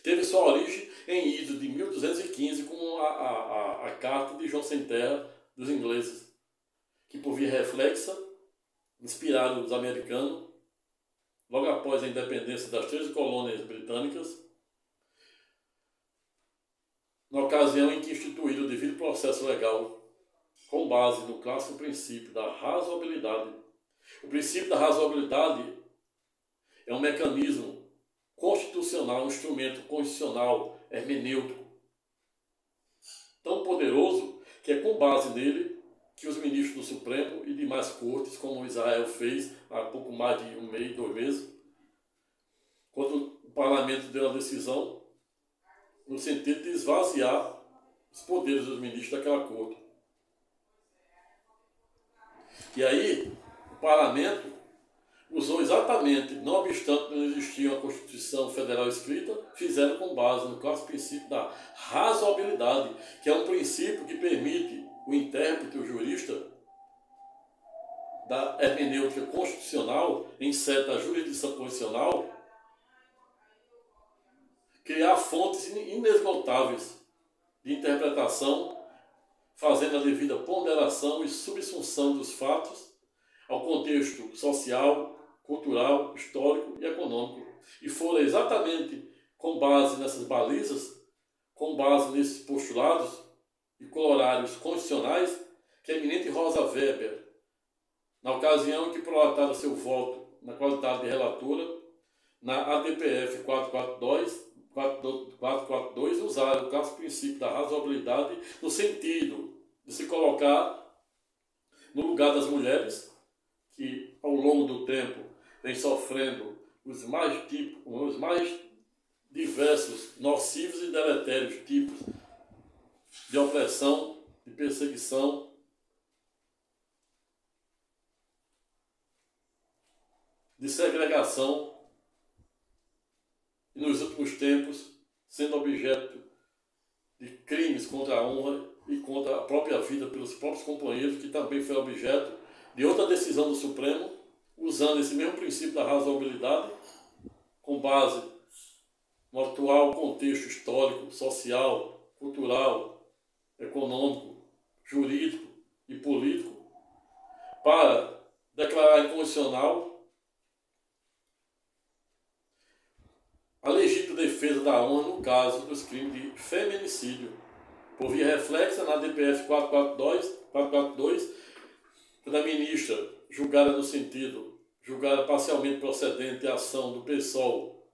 teve sua origem em ido de 1215 com a Carta de João Sem Terra dos ingleses, que por via reflexa, inspiraram os americanos, logo após a independência das 13 colônias britânicas, na ocasião em que instituíram o devido processo legal, com base no clássico princípio da razoabilidade. O princípio da razoabilidade é um mecanismo constitucional, um instrumento constitucional hermenêutico tão poderoso que é com base nele que os ministros do Supremo e demais cortes, como Israel fez há pouco mais de 1 mês, 2 meses, quando o parlamento deu a decisão no sentido de esvaziar os poderes dos ministros daquela corte. E aí, o parlamento usou exatamente, não obstante não existia uma Constituição Federal escrita, fizeram com base no clássico princípio da razoabilidade, que é um princípio que permite o intérprete, o jurista, da hermenêutica constitucional, em sede da jurisdição constitucional, criar fontes inesgotáveis de interpretação, fazendo a devida ponderação e subsunção dos fatos ao contexto social, cultural, histórico e econômico. E foram exatamente com base nessas balizas, com base nesses postulados e colorários constitucionais, que a eminente Rosa Weber, na ocasião em que prolatara seu voto na qualidade de relatora, na ADPF 442, usaram o clássico princípio da razoabilidade no sentido de se colocar no lugar das mulheres, que ao longo do tempo vem sofrendo os mais diversos, nocivos e deletérios tipos de opressão, de perseguição, de segregação, e nos últimos tempos sendo objeto de crimes contra a honra e contra a própria vida pelos próprios companheiros, que também foi objeto de outra decisão do Supremo, usando esse mesmo princípio da razoabilidade, com base no atual contexto histórico, social, cultural, econômico, jurídico e político, para declarar inconstitucional a legítima defesa da honra no caso dos crimes de feminicídio, por via reflexa na DPF 442, da ministra julgada no sentido, julgada parcialmente procedente a ação do PSOL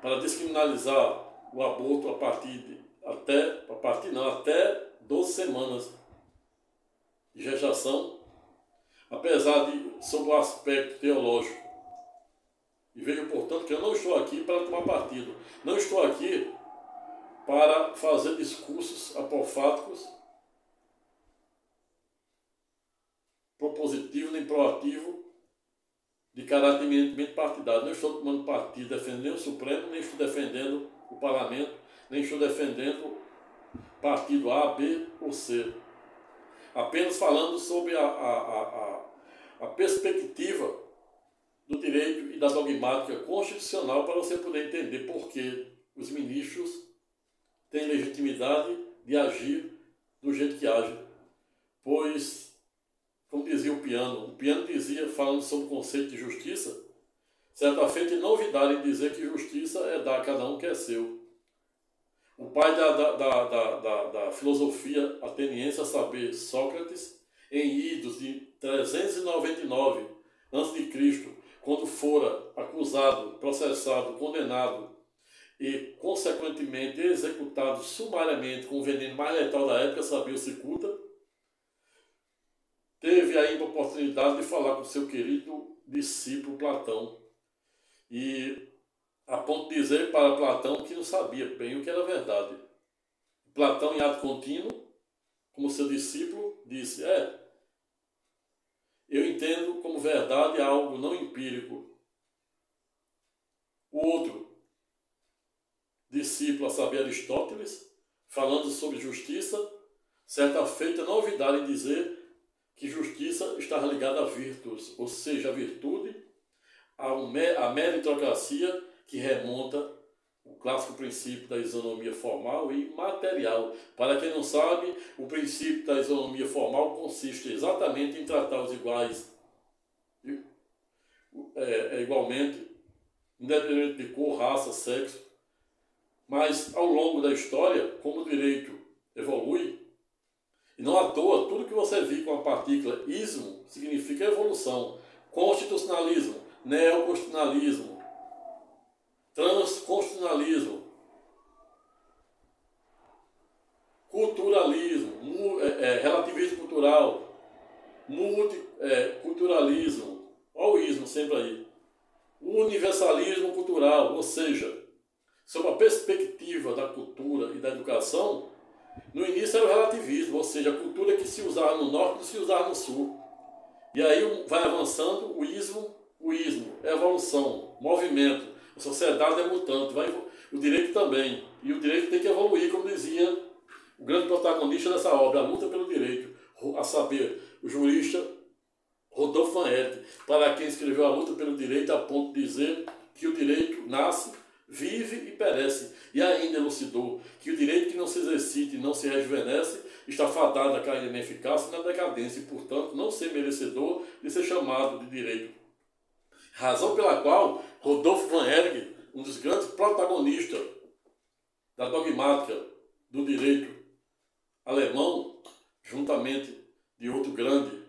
para descriminalizar o aborto até 12 semanas de gestação, apesar de, sob o aspecto teológico. E vejo, portanto, que eu não estou aqui para tomar partido. Não estou aqui para fazer discursos apofáticos, propositivo nem proativo, de caráter eminentemente partidário. Não estou tomando partido, defendendo nem o Supremo, nem estou defendendo o Parlamento, nem estou defendendo partido A, B ou C. Apenas falando sobre a perspectiva do direito e da dogmática constitucional para você poder entender por que os ministros têm legitimidade de agir do jeito que agem. Pois, como dizia o Piano dizia, falando sobre o conceito de justiça, certa feita é novidade em dizer que justiça é dar a cada um que é seu. O pai da filosofia ateniense, a saber, Sócrates, em idos de 399 a.C., quando fora acusado, processado, condenado e, consequentemente, executado sumariamente com o veneno mais letal da época, sabia o cicuta, teve ainda a oportunidade de falar com seu querido discípulo Platão. E a ponto de dizer para Platão que não sabia bem o que era verdade. Platão, em ato contínuo, como seu discípulo, disse: eu entendo como verdade algo não empírico. O outro discípulo, a saber, Aristóteles, falando sobre justiça, certa feita novidade em dizer que justiça está ligada a virtus, ou seja, a virtude, a meritocracia, que remonta o clássico princípio da isonomia formal e material. Para quem não sabe, o princípio da isonomia formal consiste exatamente em tratar os iguais igualmente, independente de cor, raça, sexo. Mas, ao longo da história, como o direito evolui, e não à toa, tudo que você viu com a partícula ismo significa evolução. Constitucionalismo, neoconstitucionalismo, transconstitucionalismo, culturalismo, relativismo cultural, multiculturalismo, olha o ismo sempre aí, universalismo cultural, ou seja, sob a perspectiva da cultura e da educação, no início era o relativismo, ou seja, a cultura que se usava no norte não se usava no sul. E aí vai avançando o ismo, evolução, movimento. A sociedade é mutante, o direito também. E o direito tem que evoluir, como dizia o grande protagonista dessa obra, A Luta pelo Direito, a saber, o jurista Rodolfo Van Hert, para quem escreveu A Luta pelo Direito, a ponto de dizer que o direito nasce, vive e perece. E ainda elucidou que o direito que não se exercita e não se rejuvenesce está fadado a cair na ineficácia e na decadência, e, portanto, não ser merecedor de ser chamado de direito. Razão pela qual Rodolfo Van Hert, um dos grandes protagonistas da dogmática do direito alemão, juntamente de outro grande,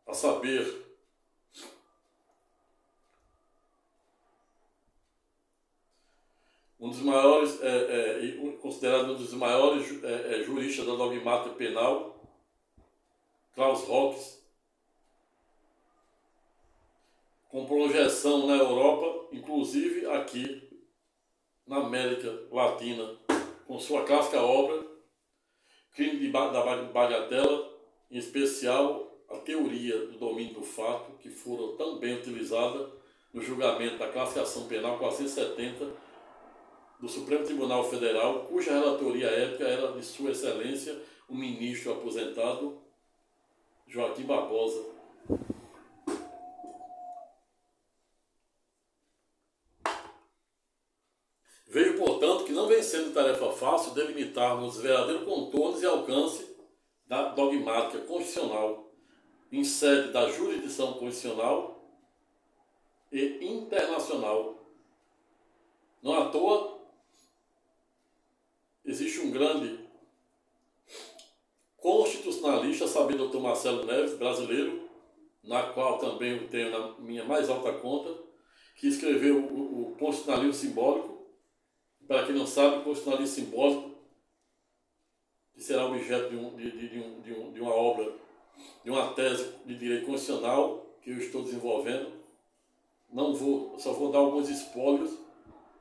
a saber, um dos maiores, considerado um dos maiores juristas da dogmática penal, Klaus Roques, com projeção na Europa, inclusive aqui na América Latina, com sua clássica obra, Crime da Bagatela, em especial a teoria do domínio do fato, que foram tão bem utilizada no julgamento da classificação penal 470 do Supremo Tribunal Federal, cuja relatoria épica era de Sua Excelência, o ministro aposentado Joaquim Barbosa. Vejo, portanto, que não vem sendo tarefa fácil delimitarmos os verdadeiros contornos e alcance da dogmática constitucional em sede da jurisdição constitucional e internacional. Não à toa, existe um grande constitucionalista, saber Dr. Marcelo Neves, brasileiro, na qual também eu tenho na minha mais alta conta, que escreveu o constitucionalismo simbólico. Para quem não sabe, o constitucionalismo simbólico, que será objeto de uma obra, de uma tese de direito constitucional que eu estou desenvolvendo. Só vou dar alguns spoilers,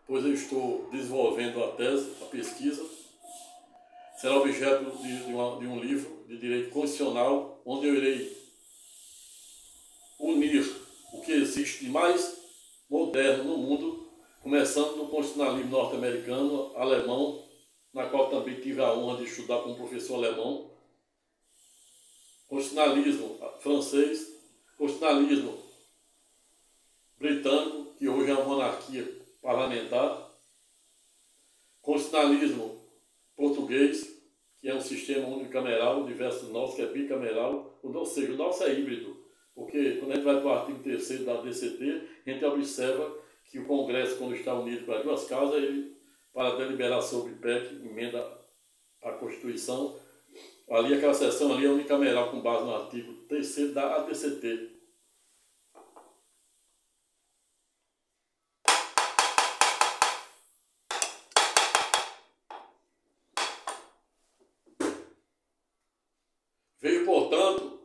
pois eu estou desenvolvendo a tese, a pesquisa. Será objeto de um livro de direito constitucional, onde eu irei unir o que existe de mais moderno no mundo, começando no constitucionalismo norte-americano, alemão, na qual também tive a honra de estudar com um professor alemão, constitucionalismo francês, constitucionalismo britânico, que hoje é uma monarquia parlamentar, constitucionalismo português, que é um sistema unicameral, o diverso do nosso, que é bicameral, ou seja, o nosso é híbrido, porque quando a gente vai para o artigo 3º da ADCT, a gente observa que o Congresso, quando está unido para as duas casas, ele, para deliberar sobre PEC, emenda à Constituição, ali aquela seção ali é unicameral com base no artigo 3º da ADCT. Veio, portanto,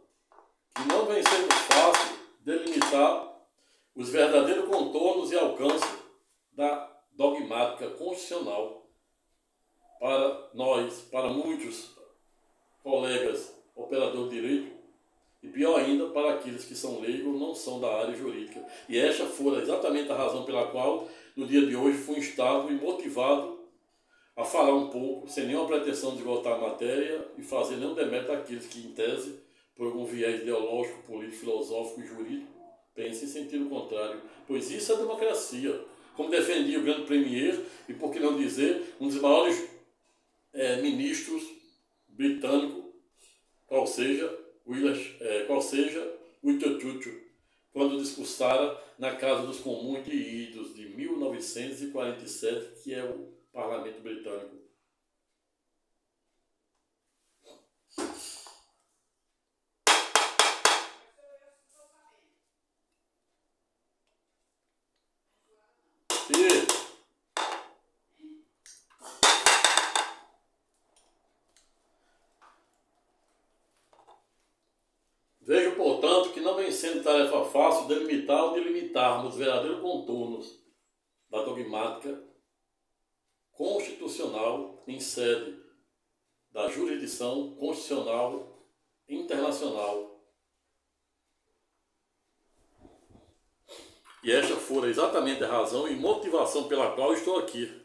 que não vem sendo fácil delimitar os verdadeiros contornos e alcance da dogmática constitucional para nós, para muitos colegas operadores de direito, e pior ainda para aqueles que são leigos, não são da área jurídica. E esta foi exatamente a razão pela qual, no dia de hoje, fui instado e motivado a falar um pouco, sem nenhuma pretensão de esgotar a matéria e fazer nenhum demérito àqueles que, em tese, por algum viés ideológico, político, filosófico e jurídico, pensem em sentido contrário. Pois isso é democracia. Como defendia o grande premier, e por que não dizer, um dos maiores ministros britânicos, qual seja Winston Churchill, quando discursara na Casa dos Comuns de Idos, de 1947, que é o Parlamento Britânico. Vejo, portanto, que não vem sendo tarefa fácil delimitar ou delimitarmos os verdadeiros contornos da dogmática constitucional em sede da jurisdição constitucional internacional. E esta foi exatamente a razão e motivação pela qual estou aqui,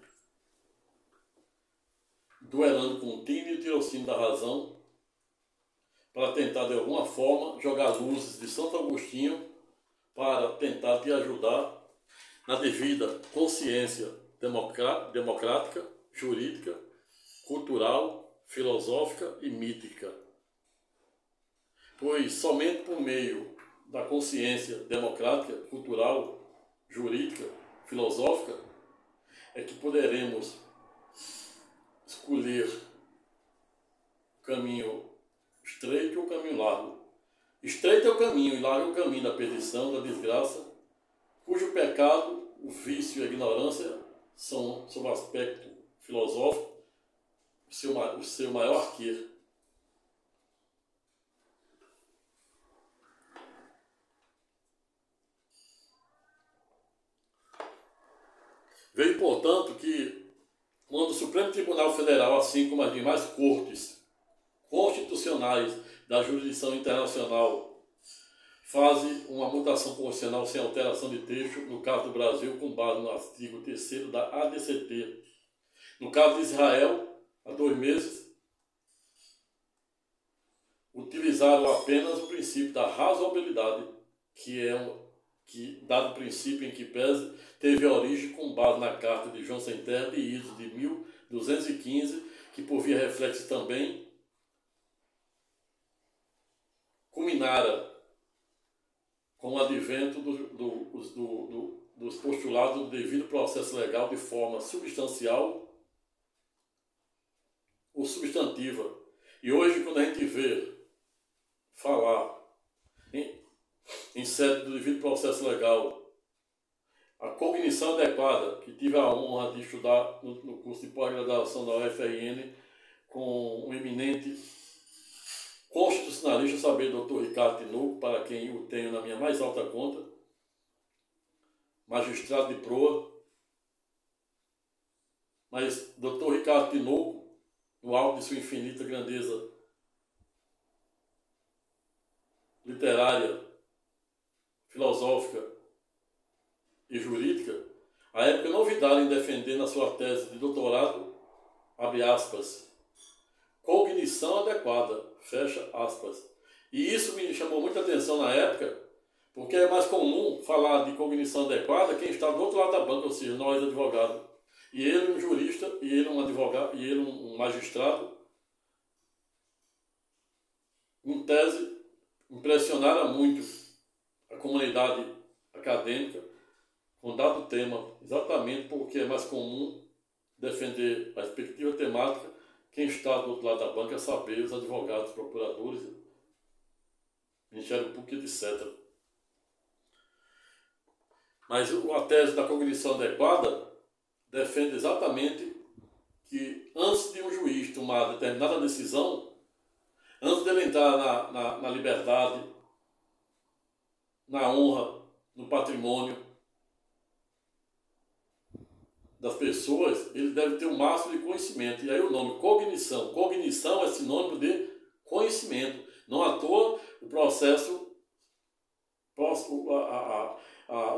duelando com o tino e o tirocínio da razão, para tentar de alguma forma jogar luzes de Santo Agostinho para tentar te ajudar na devida consciência democrática, jurídica, cultural, filosófica e mítica. Pois somente por meio da consciência democrática, cultural, jurídica, filosófica, é que poderemos escolher o caminho estreito ou o caminho largo. Estreito é o caminho e largo é o caminho da perdição, da desgraça, cujo pecado, o vício e a ignorância são, sob o aspecto filosófico, o seu maior arqueiro. Veio, portanto, que quando o Supremo Tribunal Federal, assim como as demais cortes constitucionais da jurisdição internacional, fazem uma mutação constitucional sem alteração de texto, no caso do Brasil, com base no artigo 3º da ADCT. No caso de Israel, há 2 meses, utilizaram apenas o princípio da razoabilidade, dado princípio em que pese, teve origem com base na Carta de João Sem Terra de Idos de 1215, que por via reflexo também culminara com o advento dos postulados do devido processo legal de forma substancial ou substantiva. E hoje, quando a gente vê falar em sede do devido processo legal a cognição adequada, que tive a honra de estudar no curso de pós-graduação da UFRN com um eminente constitucionalista, saber, Dr. Ricardo Tinoco, para quem o tenho na minha mais alta conta, magistrado de proa. Mas Dr. Ricardo Tinoco, no alto de sua infinita grandeza literária, filosófica e jurídica, à época não ouvidaram em defender na sua tese de doutorado, abre aspas, cognição adequada, fecha aspas. E isso me chamou muita atenção na época, porque é mais comum falar de cognição adequada quem está do outro lado da banca, ou seja, nós advogados. E ele um jurista, e ele um advogado, e ele um magistrado, em tese, impressionaram muito a comunidade acadêmica com dado tema, exatamente porque é mais comum defender a perspectiva temática quem está do outro lado da banca, é saber, os advogados, procuradores, Ministério Público, etc. Mas a tese da cognição adequada defende exatamente que antes de um juiz tomar determinada decisão, antes de ele entrar na liberdade, na honra, no patrimônio das pessoas, ele deve ter o máximo de conhecimento. E aí o nome cognição. Cognição é sinônimo de conhecimento. Não à toa o processo,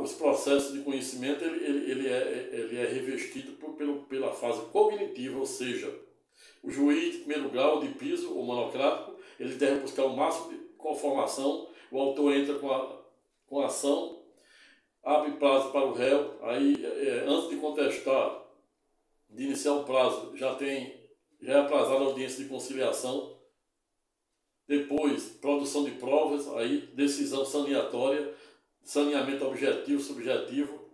os processos de conhecimento, ele é revestido pela fase cognitiva, ou seja, o juiz de primeiro grau, de piso ou monocrático, ele deve buscar o máximo de conformação, o autor entra com a ação, abre prazo para o réu, aí antes de contestar, de iniciar o prazo, já é aprazada a audiência de conciliação, depois produção de provas, aí decisão saneatória, saneamento objetivo, subjetivo,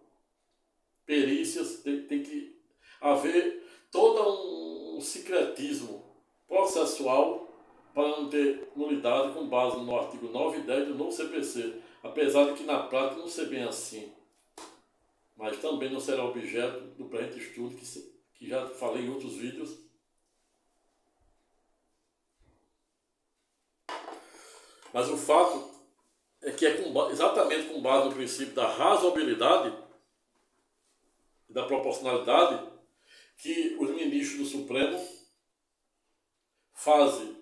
perícias, tem que haver todo um secretismo processual para não ter nulidade com base no artigo 9 e 10 do novo CPC, apesar de que na prática não ser bem assim, mas também não será objeto do presente estudo, que já falei em outros vídeos. Mas o fato é que exatamente com base no princípio da razoabilidade e da proporcionalidade que os ministros do Supremo fazem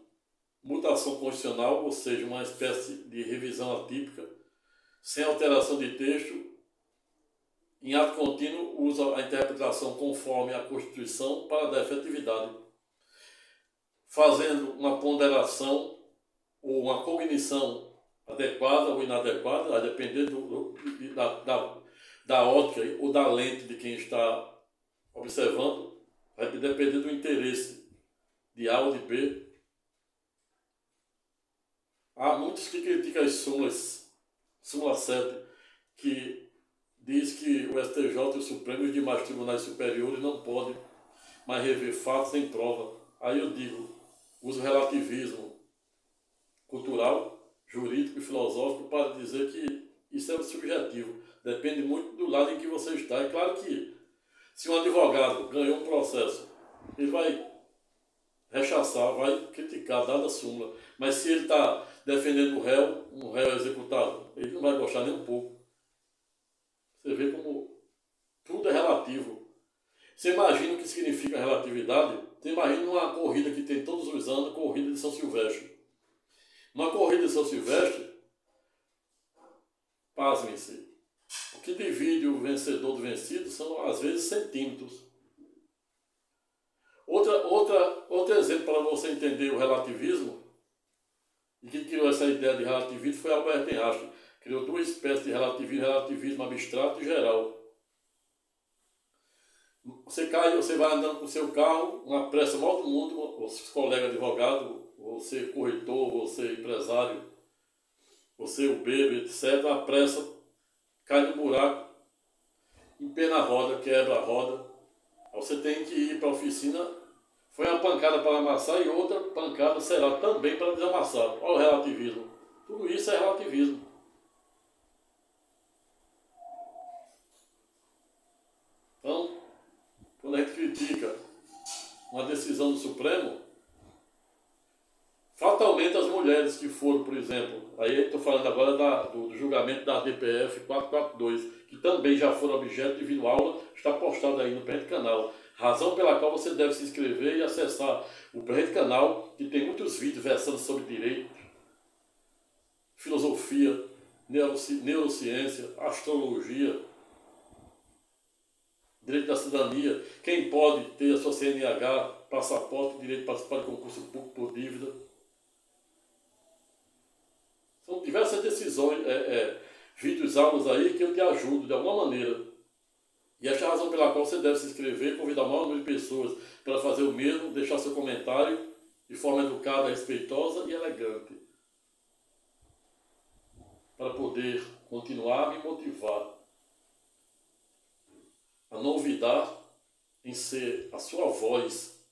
mutação constitucional, ou seja, uma espécie de revisão atípica, sem alteração de texto, em ato contínuo usa a interpretação conforme a Constituição para dar efetividade, fazendo uma ponderação ou uma cognição adequada ou inadequada, a depender da ótica ou da lente de quem está observando, vai depender do interesse de A ou de B. Há muitos que criticam as súmula 7, que diz que o STJ e o Supremo e os demais tribunais superiores não podem mais rever fatos em prova. Aí eu digo, uso relativismo cultural, jurídico e filosófico para dizer que isso é subjetivo. Depende muito do lado em que você está. É claro que se um advogado ganhou um processo, ele vai rechaçar, vai criticar, dada a súmula. Mas se ele está defendendo um réu executado, ele não vai gostar nem um pouco. Você vê como tudo é relativo. Você imagina o que significa relatividade? Você imagina uma corrida que tem todos os anos, corrida de São Silvestre. Uma corrida de São Silvestre, pasmem-se, o que divide o vencedor do vencido são, às vezes, centímetros. Outro exemplo para você entender o relativismo, e quem criou essa ideia de relativismo foi Albert Einstein. Criou duas espécies de relativismo abstrato e geral. Você vai andando com o seu carro, uma pressa maior do mundo, os colegas advogados, você corretor, você empresário, você Uber, etc. A pressa cai no buraco, empena a roda, quebra a roda. Você tem que ir para a oficina. Foi uma pancada para amassar e outra pancada será também para desamassar. Olha o relativismo. Tudo isso é relativismo. Então, quando a gente critica uma decisão do Supremo, fatalmente as mulheres que foram, por exemplo, aí estou falando agora do julgamento da DPF 442, que também já foram objeto de videoaula, está postado aí no presente canal. Razão pela qual você deve se inscrever e acessar o presente canal, que tem muitos vídeos versando sobre direito, filosofia, neurociência, astrologia, direito da cidadania, quem pode ter a sua CNH, passaporte, direito de participar de concurso público por dívida. São diversas decisões, vídeos, aulas aí que eu te ajudo de alguma maneira. E esta é a razão pela qual você deve se inscrever, convidar o maior número de pessoas para fazer o mesmo, deixar seu comentário de forma educada, respeitosa e elegante. Para poder continuar a me motivar a não olvidar em ser a sua voz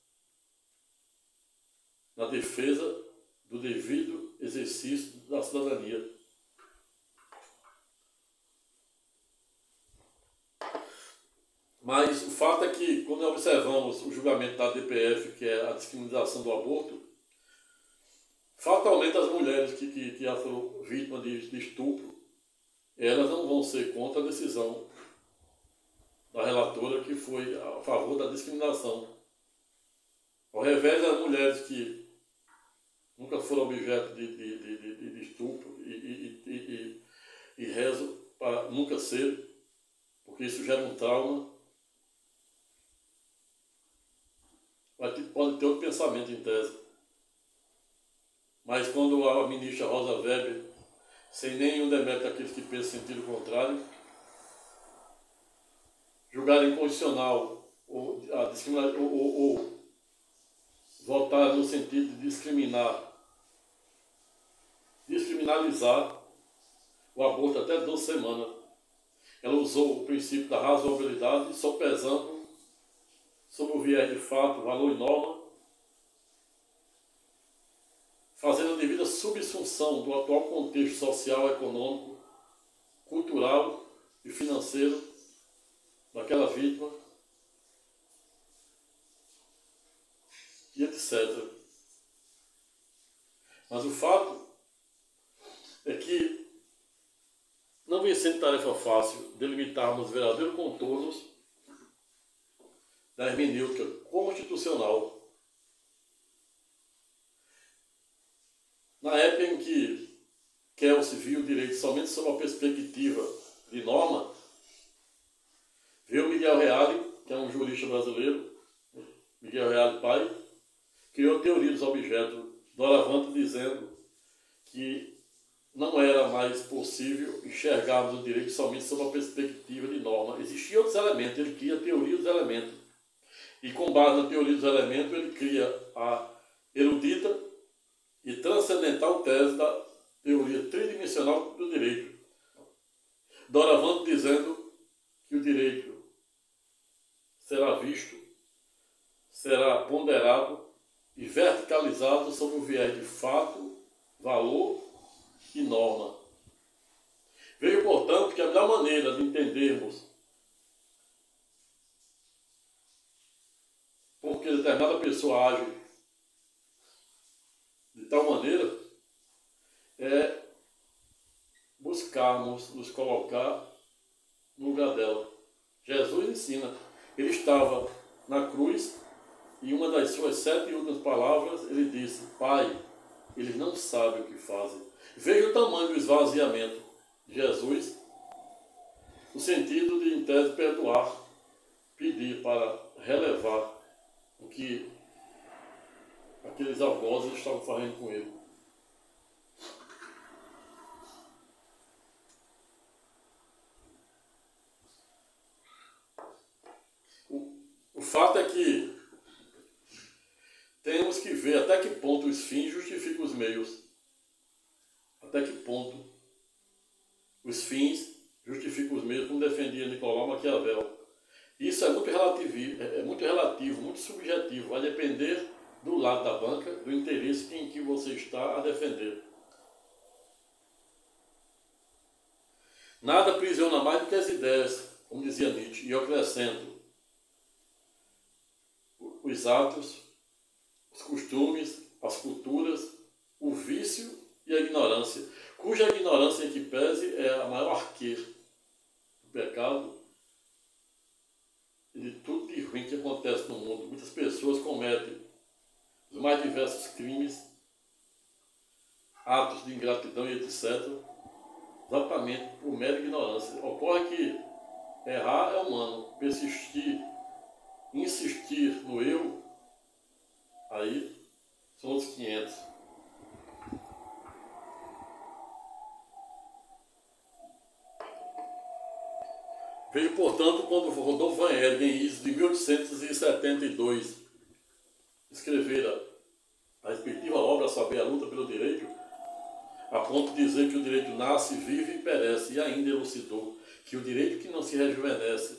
na defesa do devido exercício da cidadania. Mas o fato é que, quando observamos o julgamento da DPF, que é a descriminalização do aborto, fatalmente as mulheres que já foram vítimas de estupro, elas não vão ser contra a decisão da relatora que foi a favor da discriminação. Ao revés das mulheres que nunca foram objeto de estupro e rezo para nunca ser, porque isso gera um trauma, pode ter outro pensamento em tese. Mas quando a ministra Rosa Weber, sem nenhum demérito àqueles que pensam em sentido contrário, julgar inconstitucional ou votar no sentido de descriminalizar o aborto até 12 semanas. Ela usou o princípio da razoabilidade, sopesando sobre o viés de fato, valor e norma, fazendo a devida subsunção do atual contexto social, econômico, cultural e financeiro daquela vítima, e etc. Mas o fato é que não vem sendo tarefa fácil delimitarmos verdadeiros contornos da hermenêutica constitucional. Na época em que Kelsey viu o direito somente sob uma perspectiva de norma, veio Miguel Reale, que é um jurista brasileiro, Miguel Reale pai, criou a teoria dos objetos, doravante dizendo que não era mais possível enxergarmos o direito somente sob uma perspectiva de norma. Existiam outros elementos, ele cria a teoria dos elementos. E com base na teoria dos elementos, ele cria a erudita e transcendental tese da teoria tridimensional do direito. Doravante dizendo que o direito será visto, será ponderado e verticalizado sob o viés de fato, valor e norma. Vejo, portanto, que a melhor maneira de entendermos porque determinada pessoa age de tal maneira é buscarmos nos colocar no lugar dela. Jesus ensina. Ele estava na cruz e uma das suas 7 últimas palavras ele disse: Pai, eles não sabem o que fazem. Veja o tamanho do esvaziamento de Jesus, no sentido de, em tese, perdoar, pedir para relevar o que aqueles algozes estavam fazendo com ele. O fato é que temos que ver até que ponto os fins justificam os meios. Até que ponto os fins justificam os meios, como defendia Nicolau Maquiavel. Isso é muito relativo, muito subjetivo. Vai depender do lado da banca, do interesse em que você está a defender. Nada aprisiona mais do que as ideias, como dizia Nietzsche, e eu acrescento os atos, os costumes, as culturas, o vício e a ignorância, cuja ignorância em que pese é a maior arqueira do pecado e de tudo de ruim que acontece no mundo. Muitas pessoas cometem os mais diversos crimes, atos de ingratidão e etc., exatamente por mera ignorância. Ocorre que errar é humano, persistir, insistir no eu, aí são outros 500. Vejo, portanto, quando Rodolfo Van Hellen, em Isis de 1872, escrevera a respectiva obra, a saber, a luta pelo direito, a ponto de dizer que o direito nasce, vive e perece, e ainda elucidou que o direito que não se rejuvenesce,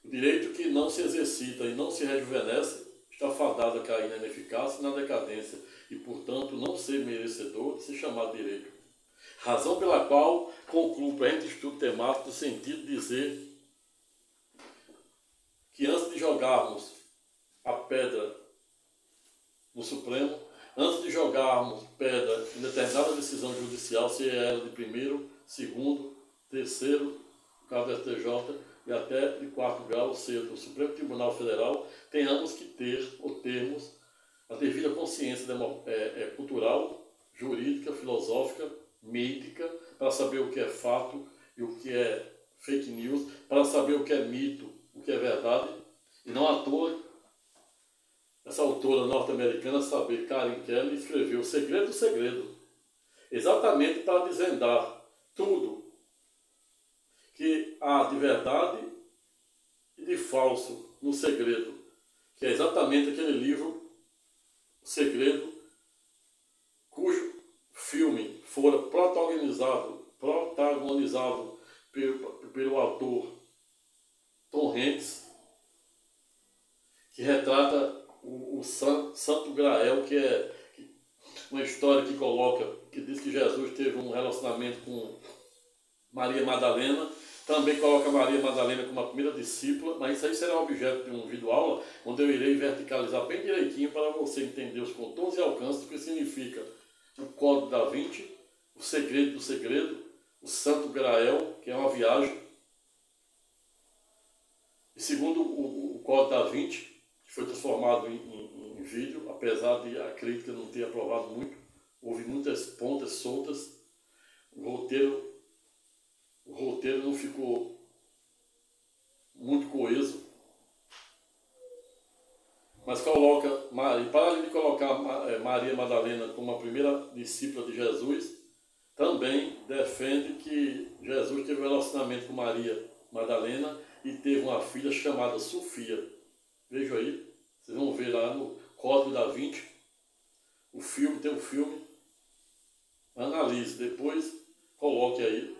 o direito que não se exercita e não se rejuvenesce, está fadado a cair na ineficácia e na decadência, e, portanto, não ser merecedor de ser chamado direito. Razão pela qual concluo o presente estudo temático no sentido de dizer que antes de jogarmos a pedra no Supremo, antes de jogarmos pedra em determinada decisão judicial, se ela de primeiro, segundo, terceiro, caso do STJ, e até de quarto grau, ou seja, do Supremo Tribunal Federal, tenhamos que ter, ou termos, a devida consciência cultural, jurídica, filosófica, mítica, para saber o que é fato e o que é fake news, para saber o que é mito, o que é verdade, e não à toa, essa autora norte-americana, saber, Karen Kelly, escreveu O Segredo do Segredo, exatamente para desvendar tudo que há de verdade e de falso no segredo, que é exatamente aquele livro, O Segredo, cujo filme fora protagonizado pelo autor Tom Hanks, que retrata o Santo Grael, que é uma história que coloca, que diz que Jesus teve um relacionamento com Maria Madalena, também coloca Maria Madalena como a primeira discípula, mas isso aí será objeto de um vídeo aula, onde eu irei verticalizar bem direitinho para você entender os contornos e alcances do que significa o Código da Vinci, o Segredo do Segredo, o Santo Grael, que é uma viagem. E segundo o Código da Vinci, que foi transformado em vídeo, apesar de a crítica não ter aprovado muito, houve muitas pontas soltas, o roteiro não ficou muito coeso, mas coloca, e para além de colocar Maria Madalena como a primeira discípula de Jesus, também defende que Jesus teve um relacionamento com Maria Madalena e teve uma filha chamada Sofia. Veja aí, vocês vão ver lá no Código da Vinci, o filme, tem um filme, analise, depois coloque aí,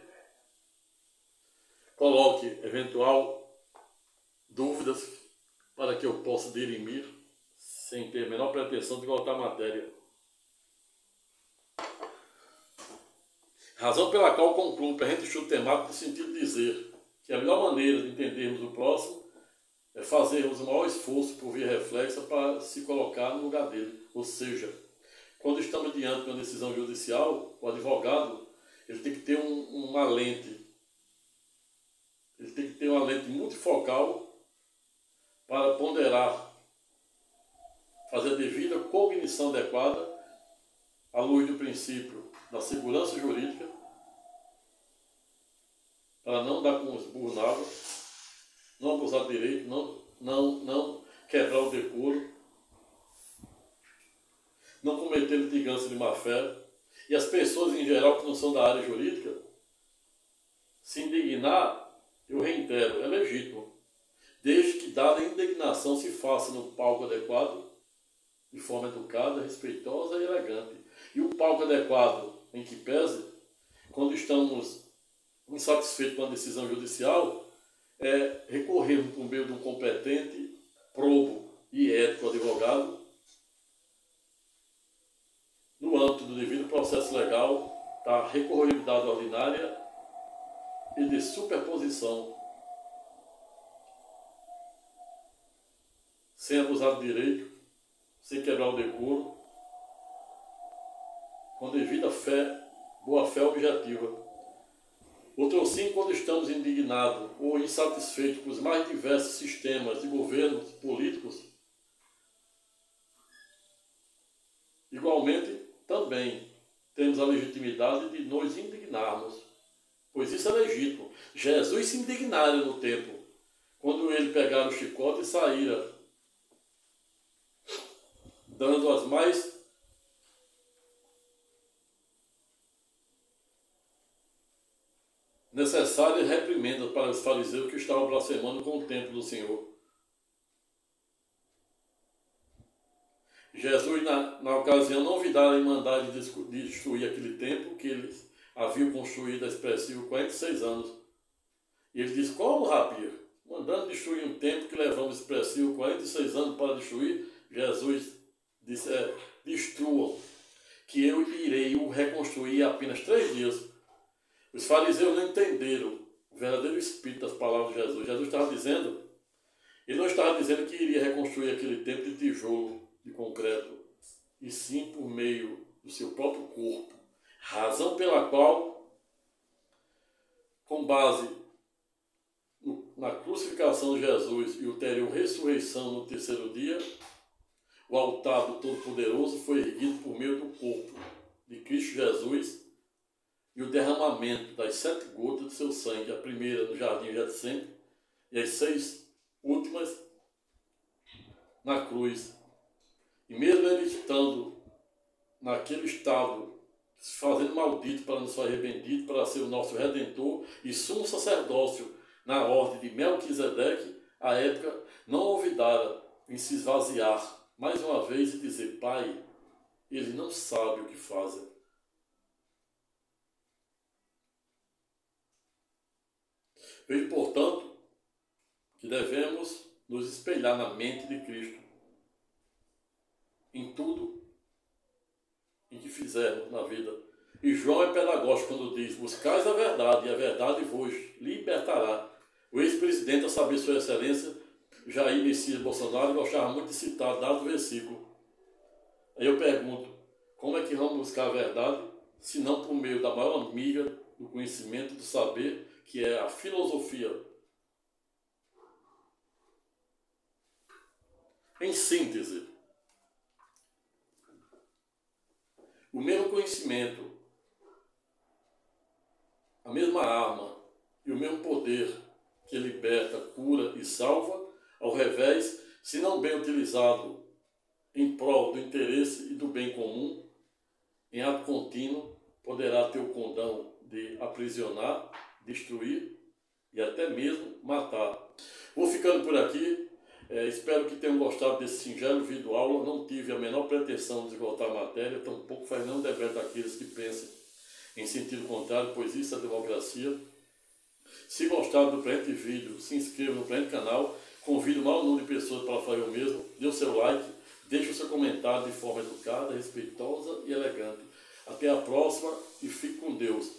coloque eventual dúvidas para que eu possa dirimir sem ter a menor pretensão de voltar à matéria. Razão pela qual concluo o presente estudo temático no sentido de dizer que a melhor maneira de entendermos o próximo é fazermos o maior esforço por via reflexa para se colocar no lugar dele. Ou seja, quando estamos diante de uma decisão judicial, o advogado ele tem que ter uma lente. Ele tem que ter uma lente multifocal para ponderar, fazer a devida cognição adequada à luz do princípio da segurança jurídica, para não dar com os burros na água, não abusar do direito, não quebrar o decoro, não cometer litigância de má-fé. E as pessoas em geral que não são da área jurídica, se indignar, eu reitero, é legítimo, desde que dada a indignação se faça no palco adequado, de forma educada, respeitosa e elegante. E o palco adequado em que pese, quando estamos insatisfeitos com a decisão judicial, é recorrermos por meio de um competente, probo e ético advogado, no âmbito do devido processo legal, a recorribilidade ordinária e de superposição, sem abusar do direito, sem quebrar o decoro, com devida fé, boa fé objetiva. Outro sim, quando estamos indignados ou insatisfeitos com os mais diversos sistemas de governos políticos, igualmente também temos a legitimidade de nos indignarmos, pois isso é legítimo. Jesus se indignara no tempo, quando ele pegara o chicote e saíra, dando as mais necessárias reprimendas para os fariseus que estavam blasfemando com o templo do Senhor. Jesus, na ocasião, não ouvidara em mandar de destruir aquele templo que eles haviam construído há expressivo 46 anos. E ele disse: como, Rabi? Mandando destruir um templo que levamos expressivo 46 anos para destruir? Jesus disse: destruam, que eu irei o reconstruir em apenas 3 dias. Os fariseus não entenderam o verdadeiro espírito das palavras de Jesus. Jesus estava dizendo, ele não estava dizendo que iria reconstruir aquele templo de tijolo, de concreto, e sim por meio do seu próprio corpo. Razão pela qual, com base na crucificação de Jesus e ulterior ressurreição no 3º dia, o altar do Todo-Poderoso foi erguido por meio do corpo de Cristo Jesus e o derramamento das 7 gotas de seu sangue, a primeira no jardim de Getsêmani e as 6 últimas na cruz. E mesmo ele estando naquele estado, se fazendo maldito para nos fazer bendito, para ser o nosso Redentor e sumo sacerdócio na ordem de Melquisedeque, à época não olvidara em se esvaziar mais uma vez e dizer: Pai, eles não sabem o que fazem. Vejo, portanto, que devemos nos espelhar na mente de Cristo em tudo em que fizermos na vida. E João é pedagógico quando diz: buscais a verdade, e a verdade vos libertará. O ex-presidente, a saber sua excelência, Jair Messias Bolsonaro, gostava muito de citar dado versículo. Aí eu pergunto: como é que vamos buscar a verdade, se não por meio da maior amiga do conhecimento, do saber, que é a filosofia? Em síntese, o mesmo conhecimento, a mesma arma e o mesmo poder que liberta, cura e salva, ao revés, se não bem utilizado em prol do interesse e do bem comum, em ato contínuo, poderá ter o condão de aprisionar, destruir e até mesmo matar. Vou ficando por aqui. Espero que tenham gostado desse singelo vídeo aula. Não tive a menor pretensão de esgotar a matéria, tampouco faz nenhum débito àqueles que pensem em sentido contrário, pois isso é democracia. Se gostaram do presente vídeo, se inscreva no presente canal, convido o maior número de pessoas para fazer o mesmo, dê o seu like, deixe o seu comentário de forma educada, respeitosa e elegante. Até a próxima e fique com Deus.